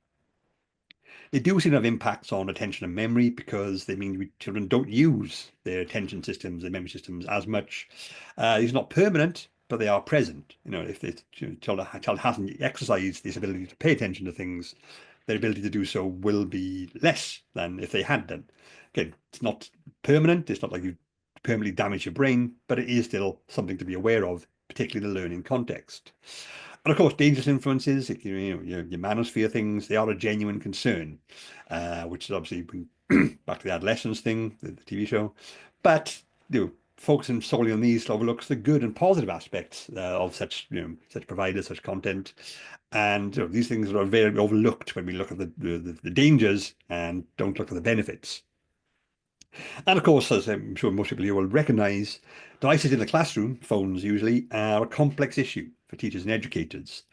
They do seem to have impacts on attention and memory because they mean children don't use their attention systems, their memory systems as much. These are not permanent, but they are present. You know, if the child hasn't exercised this ability to pay attention to things, their ability to do so will be less than if they had done. Again, it's not permanent. It's not like you permanently damage your brain, but it is still something to be aware of, particularly in the learning context. And of course, dangerous influences, you know, your manosphere things, they are a genuine concern, which is obviously back to the adolescence thing, the TV show. But you know, focusing solely on these overlooks the good and positive aspects of such, you know, such providers, such content. And you know, these things are very overlooked when we look at the dangers and don't look at the benefits. And of course, as I'm sure most people here will recognise, devices in the classroom, phones usually, are a complex issue for teachers and educators.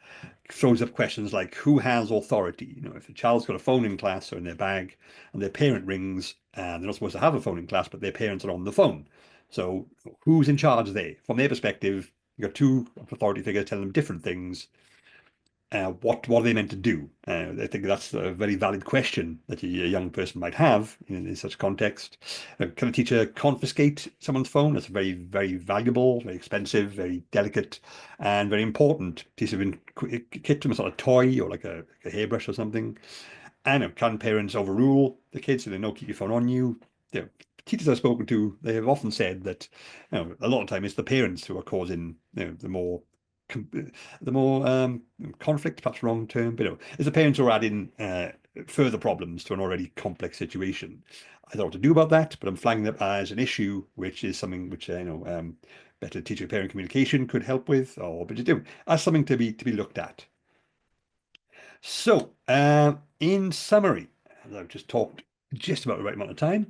It throws up questions like who has authority? You know, if a child's got a phone in class or in their bag and their parent rings, and they're not supposed to have a phone in class, but their parents are on the phone. So who's in charge there? From their perspective, you've got two authority figures telling them different things. What are they meant to do? I think that's a very valid question that a young person might have in such context. Can a teacher confiscate someone's phone? That's a very, very valuable, very expensive, very delicate, and very important piece of kit, a sort of toy or like a hairbrush or something. And can parents overrule the kids so they know keep your phone on you? You know, teachers I've spoken to, they have often said that, you know, a lot of time it's the parents who are causing, you know, the more conflict, perhaps wrong term, but you know, it's the parents who are adding further problems to an already complex situation. I don't know what to do about that, but I'm flagging that as an issue, which is something which you know, better teacher-parent communication could help with, or but you know, as something to be looked at. So, in summary, as I've just talked just about the right amount of time,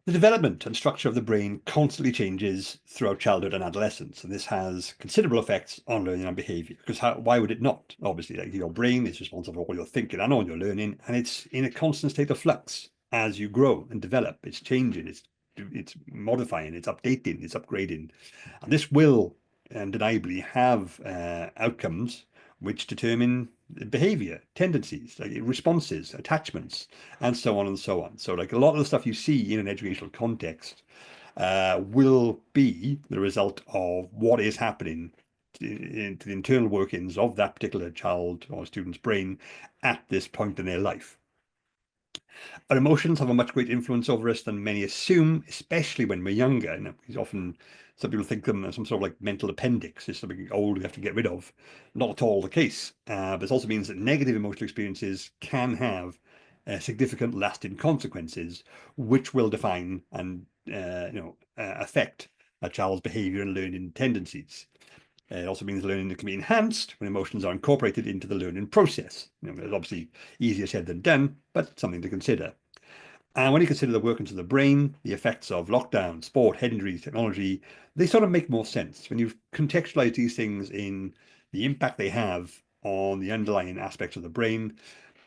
the development and structure of the brain constantly changes throughout childhood and adolescence, and this has considerable effects on learning and behaviour. Because why would it not? Obviously, like your brain is responsible for all your thinking and all your learning, and it's in a constant state of flux as you grow and develop. It's changing, it's modifying, it's updating, it's upgrading, and this will undeniably have outcomes which determine behavior, tendencies, like responses, attachments, and so on and so on. So like a lot of the stuff you see in an educational context will be the result of what is happening into the internal workings of that particular child or student's brain at this point in their life. Our emotions have a much greater influence over us than many assume, especially when we're younger. And often some people think them as some sort of like mental appendix, it's something old we have to get rid of. Not at all the case. But this also means that negative emotional experiences can have significant lasting consequences, which will define and affect a child's behavior and learning tendencies. It also means learning can be enhanced when emotions are incorporated into the learning process. You know, it's obviously easier said than done, but something to consider. And when you consider the workings of the brain, the effects of lockdown, sport, head injuries, technology, they sort of make more sense. When you contextualize these things in the impact they have on the underlying aspects of the brain,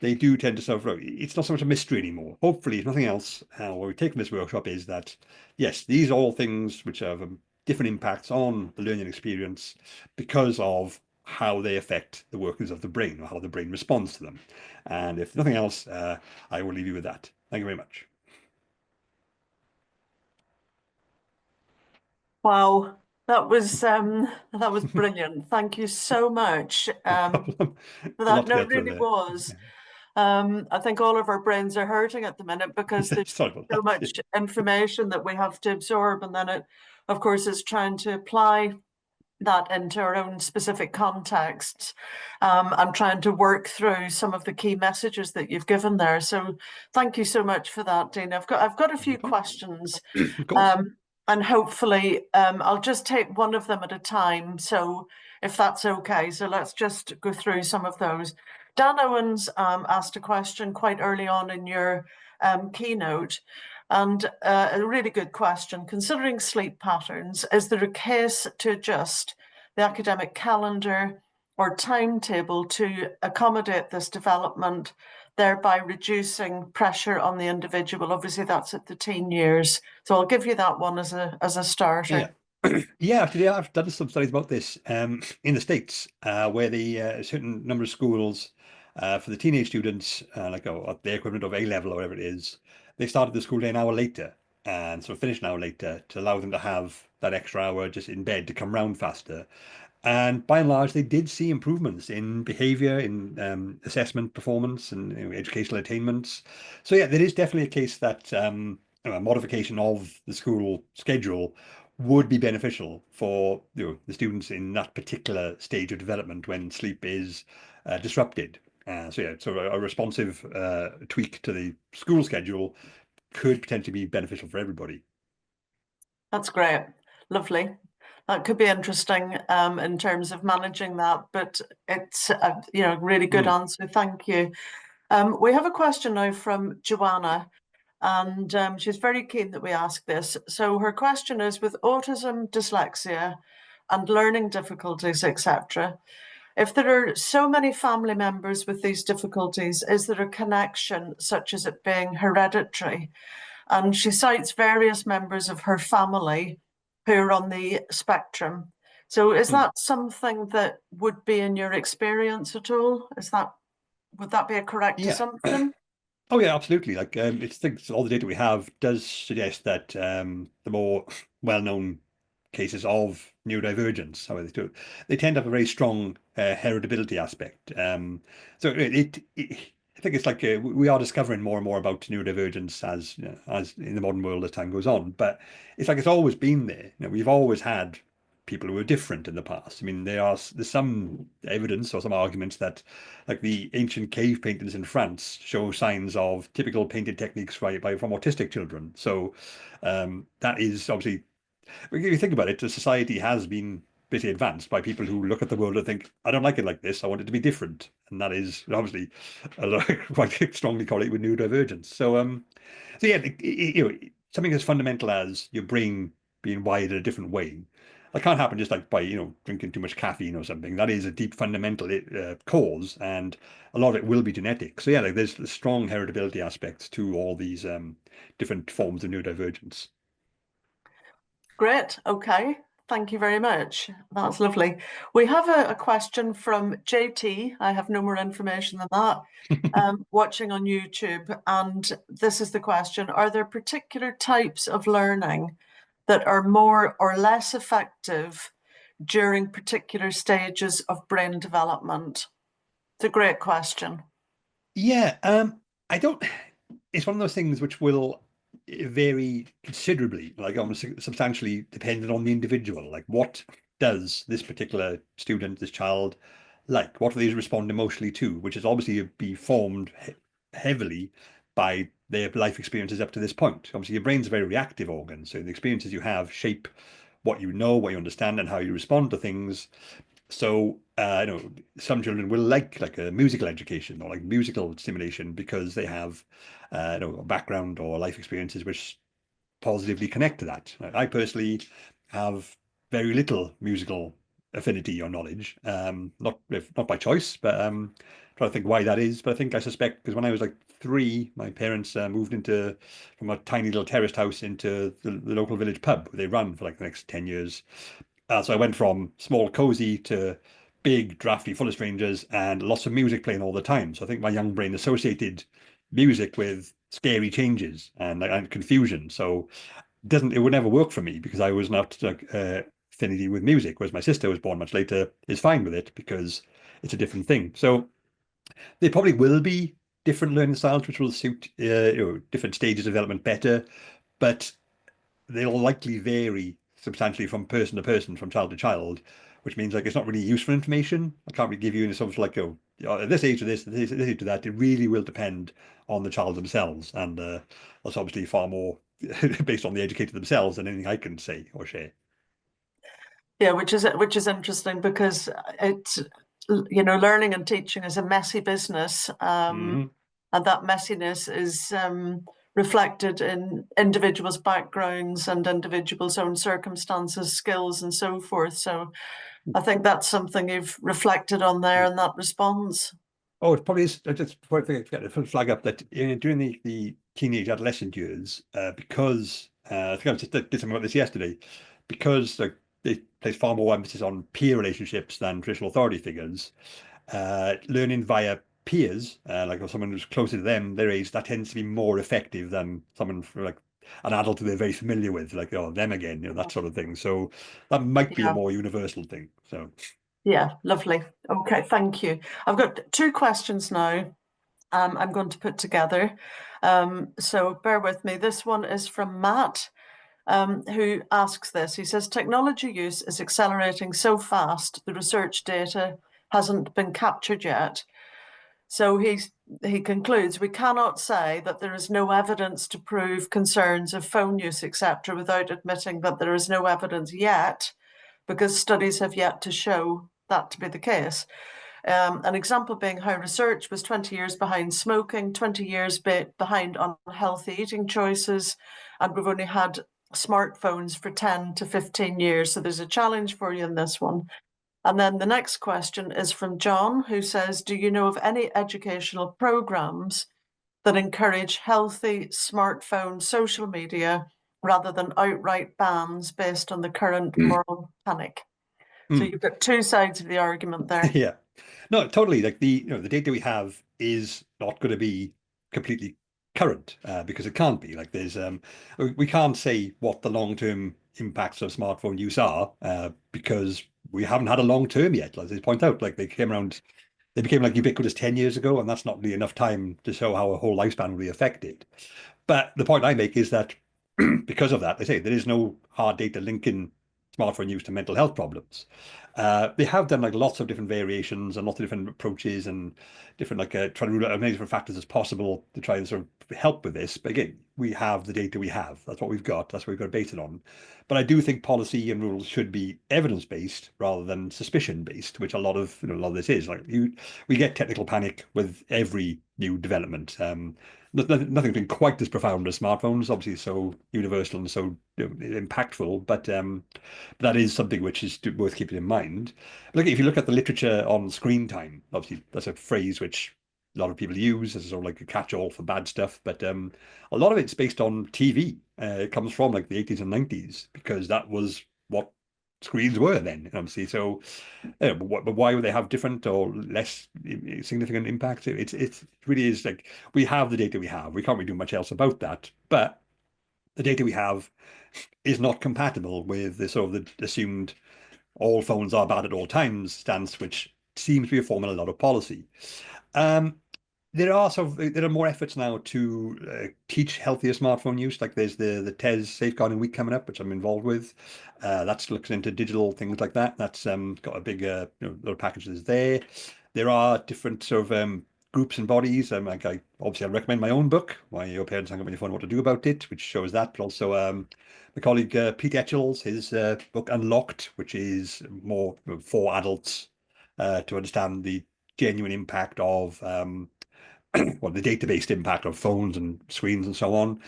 they do tend to sort of, it's not so much a mystery anymore. Hopefully, if nothing else, what we take from this workshop is that, yes, these are all things which have different impacts on the learning experience because of how they affect the workings of the brain or how the brain responds to them. And if nothing else, I will leave you with that. Thank you very much. Wow, that was brilliant. Thank you so much for that. No, it really was. I think all of our brains are hurting at the minute because there's so much information that we have to absorb, and then it, of course, is trying to apply that into our own specific contexts and trying to work through some of the key messages that you've given there. So thank you so much for that, Dean. I've got a few questions. And hopefully I'll just take one of them at a time. So if that's okay, so let's just go through some of those. Dan Owens asked a question quite early on in your keynote, and a really good question. Considering sleep patterns, is there a case to adjust the academic calendar or timetable to accommodate this development, thereby reducing pressure on the individual? Obviously, that's at the teen years. So I'll give you that one as a starter. Yeah, actually, I've done some studies about this in the States, where a certain number of schools For the teenage students, like the equivalent of A-level or whatever it is, they started the school day an hour later and sort of finished an hour later to allow them to have that extra hour just in bed to come round faster. And by and large, they did see improvements in behaviour, in assessment performance, and educational attainments. So yeah, there is definitely a case that a modification of the school schedule would be beneficial for the students in that particular stage of development when sleep is disrupted. So yeah, so a responsive tweak to the school schedule could potentially be beneficial for everybody. That's great. Lovely. That could be interesting in terms of managing that, but it's a really good answer. Thank you. We have a question now from Joanna, and she's very keen that we ask this. So her question is, with autism, dyslexia, and learning difficulties, etc., if there are so many family members with these difficulties, is there a connection, such as it being hereditary? And she cites various members of her family who are on the spectrum. So is that something that would be in your experience at all? Would that be a correct assumption? Oh yeah, absolutely. Like it's all the data we have does suggest that the more well-known cases of neurodivergence, how they do it, they tend to have a very strong heritability aspect. So I think it's like we are discovering more and more about neurodivergence as in the modern world as time goes on. But it's like it's always been there. We've always had people who are different in the past. I mean, there's some evidence or some arguments that, like the ancient cave paintings in France, show signs of typical painting techniques from autistic children. So that is obviously, if you think about it, the society has been pretty advanced by people who look at the world and think, I don't like it like this, I want it to be different. And that is obviously quite strongly correlated with neurodivergence. So yeah, something as fundamental as your brain being wired in a different way, that can't happen just like by drinking too much caffeine or something. That is a deep fundamental cause, and a lot of it will be genetic. So yeah, like there's strong heritability aspects to all these different forms of neurodivergence. Great. Okay. Thank you very much. That's lovely. We have a question from JT. I have no more information than that. Watching on YouTube. And this is the question. Are there particular types of learning that are more or less effective during particular stages of brain development? It's a great question. Yeah, I don't. It's one of those things which will vary considerably, like almost substantially, depending on the individual. Like, what does this particular student, this child, like? What do they respond emotionally to? Which is obviously be formed heavily by their life experiences up to this point. Obviously, your brain's a very reactive organ, so the experiences you have shape what you know, what you understand, and how you respond to things. So, some children will like a musical education or like musical stimulation because they have, a background or life experiences which positively connect to that. I personally have very little musical affinity or knowledge, not by choice, but trying to think why that is. But I suspect because when I was like 3, my parents moved from a tiny little terraced house into the local village pub where they ran for like the next 10 years. So I went from small, cozy to big, drafty, full of strangers, and lots of music playing all the time. So I think my young brain associated music with scary changes and confusion. So it would never work for me because I was not like affinity with music. Whereas my sister was born much later, is fine with it because it's a different thing. So there probably will be different learning styles which will suit different stages of development better, but they'll likely vary substantially from person to person, from child to child, which means like it's not really useful information. I can't really give you any sort of like, at this age of this, this age of that. It really will depend on the child themselves, and that's obviously far more based on the educator themselves than anything I can say or share. Yeah, which is interesting because it's learning and teaching is a messy business, Mhm. and that messiness is reflected in individuals' backgrounds and individuals' own circumstances, skills, and so forth. So I think that's something you've reflected on there, and that responds. Oh, it probably is. Just before I forget to flag up that during the teenage adolescent years, because I think I just did something about this yesterday, because they place far more emphasis on peer relationships than traditional authority figures. Learning via peers, like or someone who's closer to them, their age, that tends to be more effective than someone like an adult who they're very familiar with, like, oh, them again, that sort of thing. So that might be a more universal thing. So yeah, lovely. Okay, thank you. I've got 2 questions now. I'm going to put together. So bear with me. This one is from Matt, who asks this. He says, technology use is accelerating so fast, the research data hasn't been captured yet. So he concludes, we cannot say that there is no evidence to prove concerns of phone use, etc., without admitting that there is no evidence yet, because studies have yet to show that to be the case. An example being how research was 20 years behind smoking, 20 years behind on healthy eating choices, and we've only had smartphones for 10 to 15 years. So there's a challenge for you in this one. And then the next question is from John, who says, do you know of any educational programs that encourage healthy smartphone social media rather than outright bans based on the current moral panic? So you've got 2 sides of the argument there. Yeah, no, totally. Like the data we have is not going to be completely current because it can't be. Like there's we can't say what the long-term impacts of smartphone use are because we haven't had a long term yet. As they point out, like they became like ubiquitous 10 years ago, and that's not really enough time to show how a whole lifespan will be affected. But the point I make is that because of that, they say there is no hard data linking smartphone use to mental health problems. They have done like lots of different variations and lots of different approaches and different trying to rule out as many different factors as possible to try and sort of help with this. But again, we have the data we have. That's what we've got. That's what we've got to base it on. But I do think policy and rules should be evidence-based rather than suspicion-based, which a lot of this is. Like we get technical panic with every new development. Nothing's been quite as profound as smartphones, obviously so universal and so impactful, but that is something which is worth keeping in mind. Look, if you look at the literature on screen time, obviously that's a phrase which a lot of people use as sort of like a catch-all for bad stuff, but a lot of it's based on TV. It comes from like the 80s and 90s because that was what screens were then, obviously. So, but why would they have different or less significant impact? It really is like we have the data we have. We can't really do much else about that. But the data we have is not compatible with the sort of the assumed all phones are bad at all times stance, which seems to be a formula a lot of policy. There are more efforts now to teach healthier smartphone use. Like there's the TES Safeguarding Week coming up, which I'm involved with. That's looks into digital things like that. That's got a big lot of packages there. There are different sort of groups and bodies. Like I recommend my own book, Why Your Parents Aren't Going to Find What to Do About It, which shows that. But also my colleague Pete Etchells, his book Unlocked, which is more for adults to understand the genuine impact of well, the data-based impact of phones and screens and so on.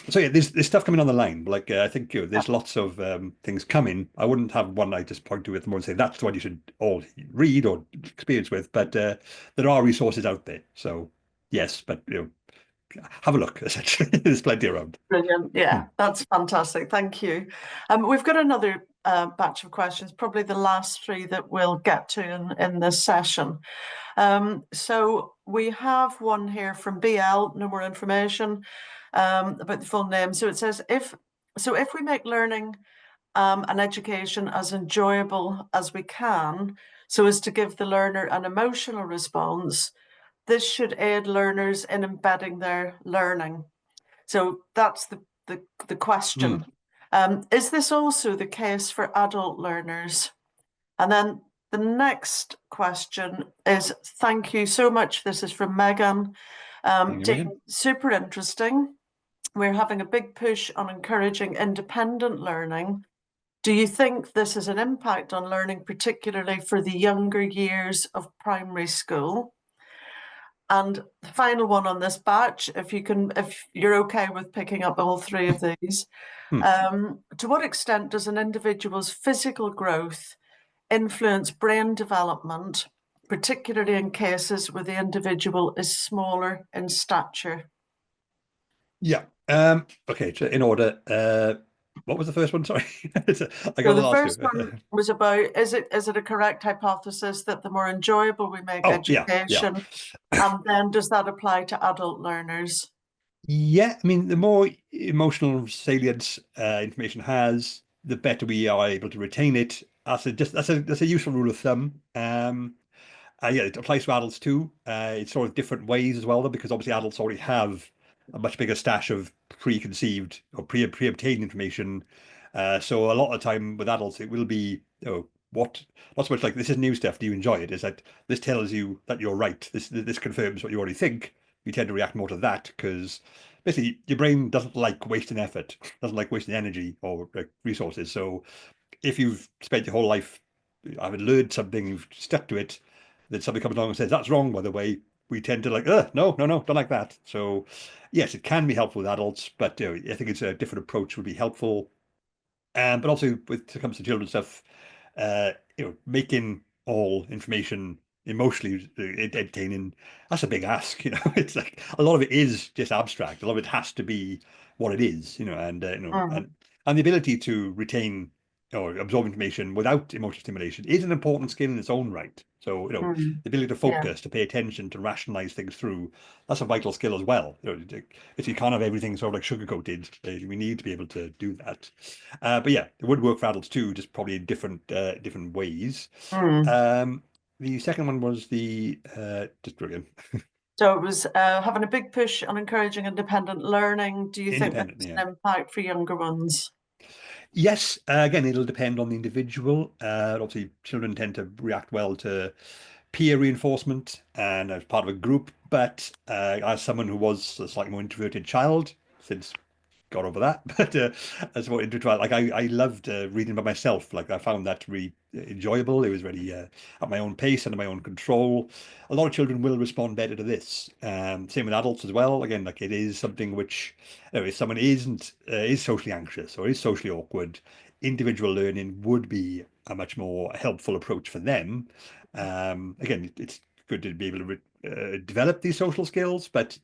So yeah, there's stuff coming on the line. Like I think there's lots of things coming. I wouldn't have one I just point to at the moment and say that's the one you should all read or experience with. But there are resources out there. So yes, but have a look. Essentially, there's plenty around. Brilliant. Yeah, that's fantastic. Thank you. We've got another batch of questions, probably the last 3 that we'll get to in this session. So we have one here from BL, no more information about the full name. So it says, if we make learning and education as enjoyable as we can, so as to give the learner an emotional response, this should aid learners in embedding their learning. So that's the question. Is this also the case for adult learners? And then the next question is, thank you so much. This is from Megan. Dean, super interesting. We're having a big push on encouraging independent learning. Do you think this has an impact on learning, particularly for the younger years of primary school? And the final one on this batch, if you're okay with picking up all 3 of these, to what extent does an individual's physical growth influence brain development, particularly in cases where the individual is smaller in stature? Yeah. Okay. So in order, What was the first one? Sorry, I So got the the last two. first one was about, is it a correct hypothesis that the more enjoyable we make Oh, yeah, yeah. education, and then does that apply to adult learners? Yeah, I mean, the more emotional salience information has, the better we are able to retain it. That's a useful rule of thumb. Yeah, it applies to adults too. It's sort of different ways as well, though, because obviously adults already have a much bigger stash of preconceived or pre-obtained information. So a lot of the time with adults, it will be, what, not so much like this is new stuff. Do you enjoy it? Is that this tells you that you're right. This confirms what you already think. You tend to react more to that because basically your brain doesn't like wasting effort, doesn't like wasting energy or resources. So if you've spent your whole life having learned something, you've stuck to it, then somebody comes along and says, that's wrong, by the way, we tend to like, no, no, no, don't like that. So yes, it can be helpful with adults, but I think it's a different approach would be helpful. But also when it comes to children stuff, making all information emotionally entertaining, that's a big ask. It's like a lot of it is just abstract. A lot of it has to be what it is, Mm, and the ability to retain or absorb information without emotional stimulation is an important skill in its own right. So, mm, the ability to yeah. focus, to pay attention, to rationalize things through, that's a vital skill as well. If you can't have everything sort of like sugar coated, we need to be able to do that. But yeah, it would work for adults too, just probably in different ways. Mm. Um, the second one was just brilliant, So it was having a big push on encouraging independent learning. Do you think independent. that's Yeah. an impact for younger ones? Yes. Again, it'll depend on the individual. Obviously, children tend to react well to peer reinforcement and as part of a group. But as someone who was a slightly more introverted child, since got over that. But as what into trial, like I loved reading by myself. Like I found that really enjoyable. It was really at my own pace and at my own control. A lot of children will respond better to this. Same with adults as well. Again, like it is something which, if someone is socially anxious or is socially awkward, individual learning would be a much more helpful approach for them. Again, it's good to be able to develop these social skills, but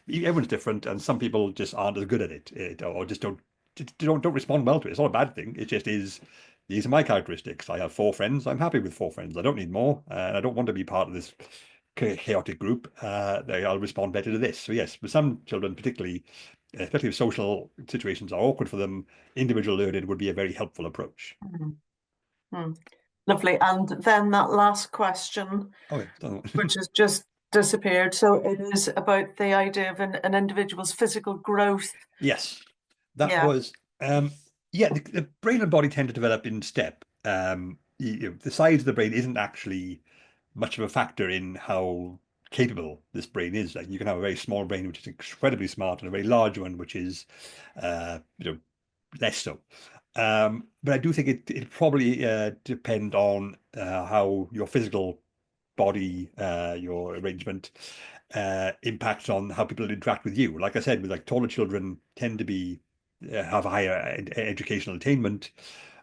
everyone's different, and some people just aren't as good at it, or just don't respond well to it. It's not a bad thing. It just is. These are my characteristics. I have 4 friends. I'm happy with 4 friends. I don't need more, and I don't want to be part of this chaotic group. I'll respond better to this. So yes, for some children, particularly, especially if social situations are awkward for them, individual learning would be a very helpful approach. Mm, mm. Lovely. And then that last question, Okay, done. which has just disappeared. So it is about the idea of an individual's physical growth. Yes, that Yeah. was yeah. The brain and body tend to develop in step. The size of the brain isn't actually much of a factor in how capable this brain is. Like you can have a very small brain which is incredibly smart, and a very large one which is, uh, you know, less so. But I do think it probably depend on how your physical body, your arrangement, impacts on how people interact with you. Like I said, with like taller children tend to be have a higher educational attainment.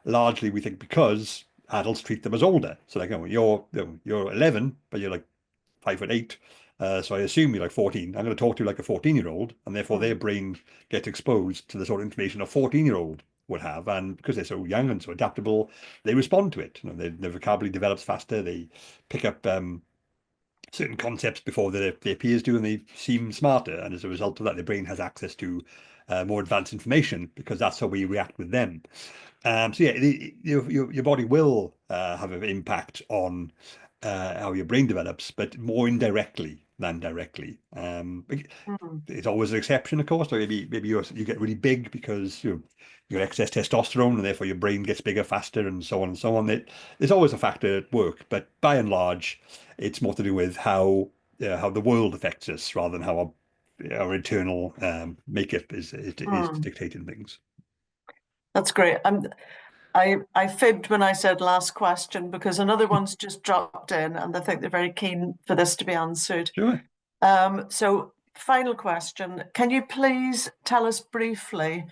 Largely, we think because adults treat them as older. So like, you're 11, but you're like 5'8". So I assume you're like 14. I'm going to talk to you like a 14-year-old, and therefore their Mm, brain gets exposed to the sort of information a 14-year-old would have. And because they're so young and so adaptable, they respond to it. Their vocabulary develops faster. They pick up certain concepts before their peers do, and they seem smarter. And as a result of that, their brain has access to more advanced information because that's how we react with them. So yeah, your body will have an impact on how your brain develops, but more indirectly than directly. mm, It's always an exception, of course. So maybe you get really big because you got excess testosterone, and therefore your brain gets bigger faster, and so on and so on. There's always a factor at work, but by and large, it's more to do with how the world affects us rather than how our internal makeup is mm. dictating things. That's great. I fibbed when I said last question because another one's just dropped in and I think they're very keen for this to be answered. Sure. So final question, can you please tell us briefly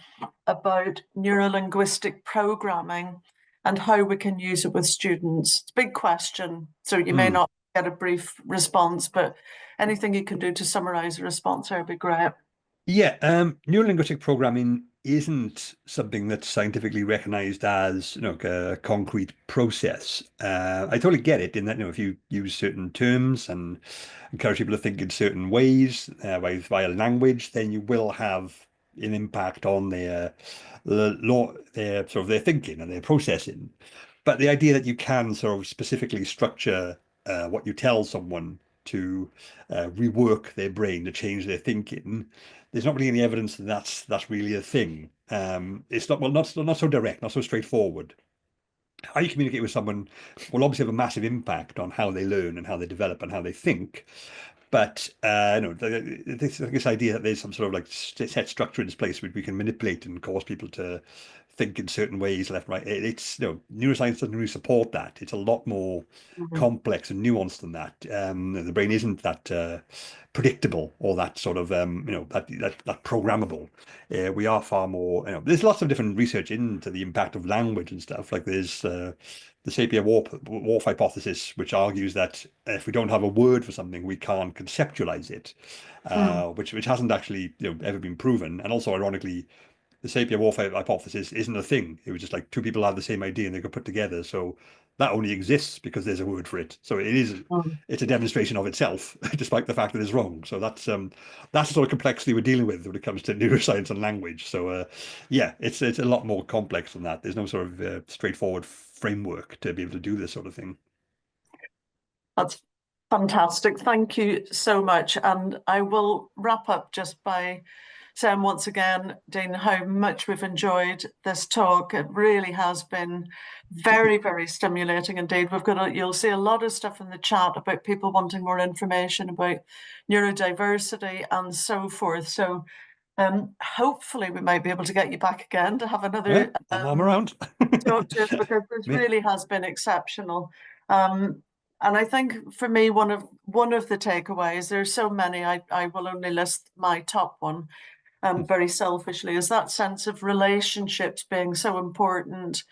about neurolinguistic programming and how we can use it with students? It's a big question, so you may Hmm. not get a brief response, but anything you can do to summarize the response there would be great. Yeah, neurolinguistic programming isn't something that's scientifically recognized as, a concrete process. I totally get it in that, if you use certain terms and encourage people to think in certain ways via language, then you will have an impact on their their thinking and their processing. But the idea that you can sort of specifically structure what you tell someone to rework their brain, to change their thinking, there's not really any evidence that that's really a thing. It's not so direct, not so straightforward. How you communicate with someone will obviously have a massive impact on how they learn and how they develop and how they think. But this idea that there's some sort of like set structure in place which we can manipulate and cause people to think in certain ways, left, right. It's neuroscience doesn't really support that. It's a lot more complex and nuanced than that. The brain isn't that predictable or that sort of that programmable. We are far more. There's lots of different research into the impact of language and stuff. Like there's the Sapir-Whorf hypothesis, which argues that if we don't have a word for something, we can't conceptualize it, which hasn't actually ever been proven. And also, ironically, the Sapir-Whorf hypothesis isn't a thing. It was just like two people had the same idea and they got put together. So that only exists because there's a word for it. So it's a demonstration of itself, despite the fact that it's wrong. So that's the sort of complexity we're dealing with when it comes to neuroscience and language. So yeah, it's a lot more complex than that. There's no sort of straightforward framework to be able to do this sort of thing. That's fantastic. Thank you so much. And I will wrap up just by saying once again, Dean, how much we've enjoyed this talk. It really has been very, very stimulating indeed. You'll see a lot of stuff in the chat about people wanting more information about neurodiversity and so forth. So hopefully we might be able to get you back again to have another I'm around. talk to us, because this really has been exceptional. And I think for me, one of the takeaways, there's so many, I will only list my top one, very selfishly, is that sense of relationships being so important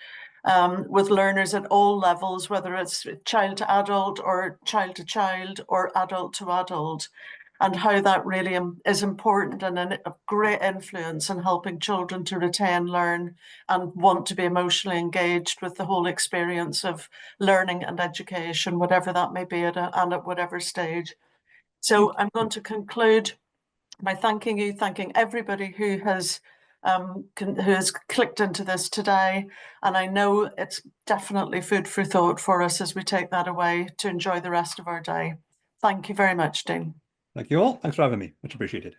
with learners at all levels, whether it's child to adult or child to child or adult to adult, and how that really is important and a great influence in helping children to retain, learn, and want to be emotionally engaged with the whole experience of learning and education, whatever that may be and at whatever stage. So I'm going to conclude by thanking everybody who has clicked into this today. And I know it's definitely food for thought for us as we take that away to enjoy the rest of our day. Thank you very much, Dean. Thank you all. Thanks for having me. Much appreciated.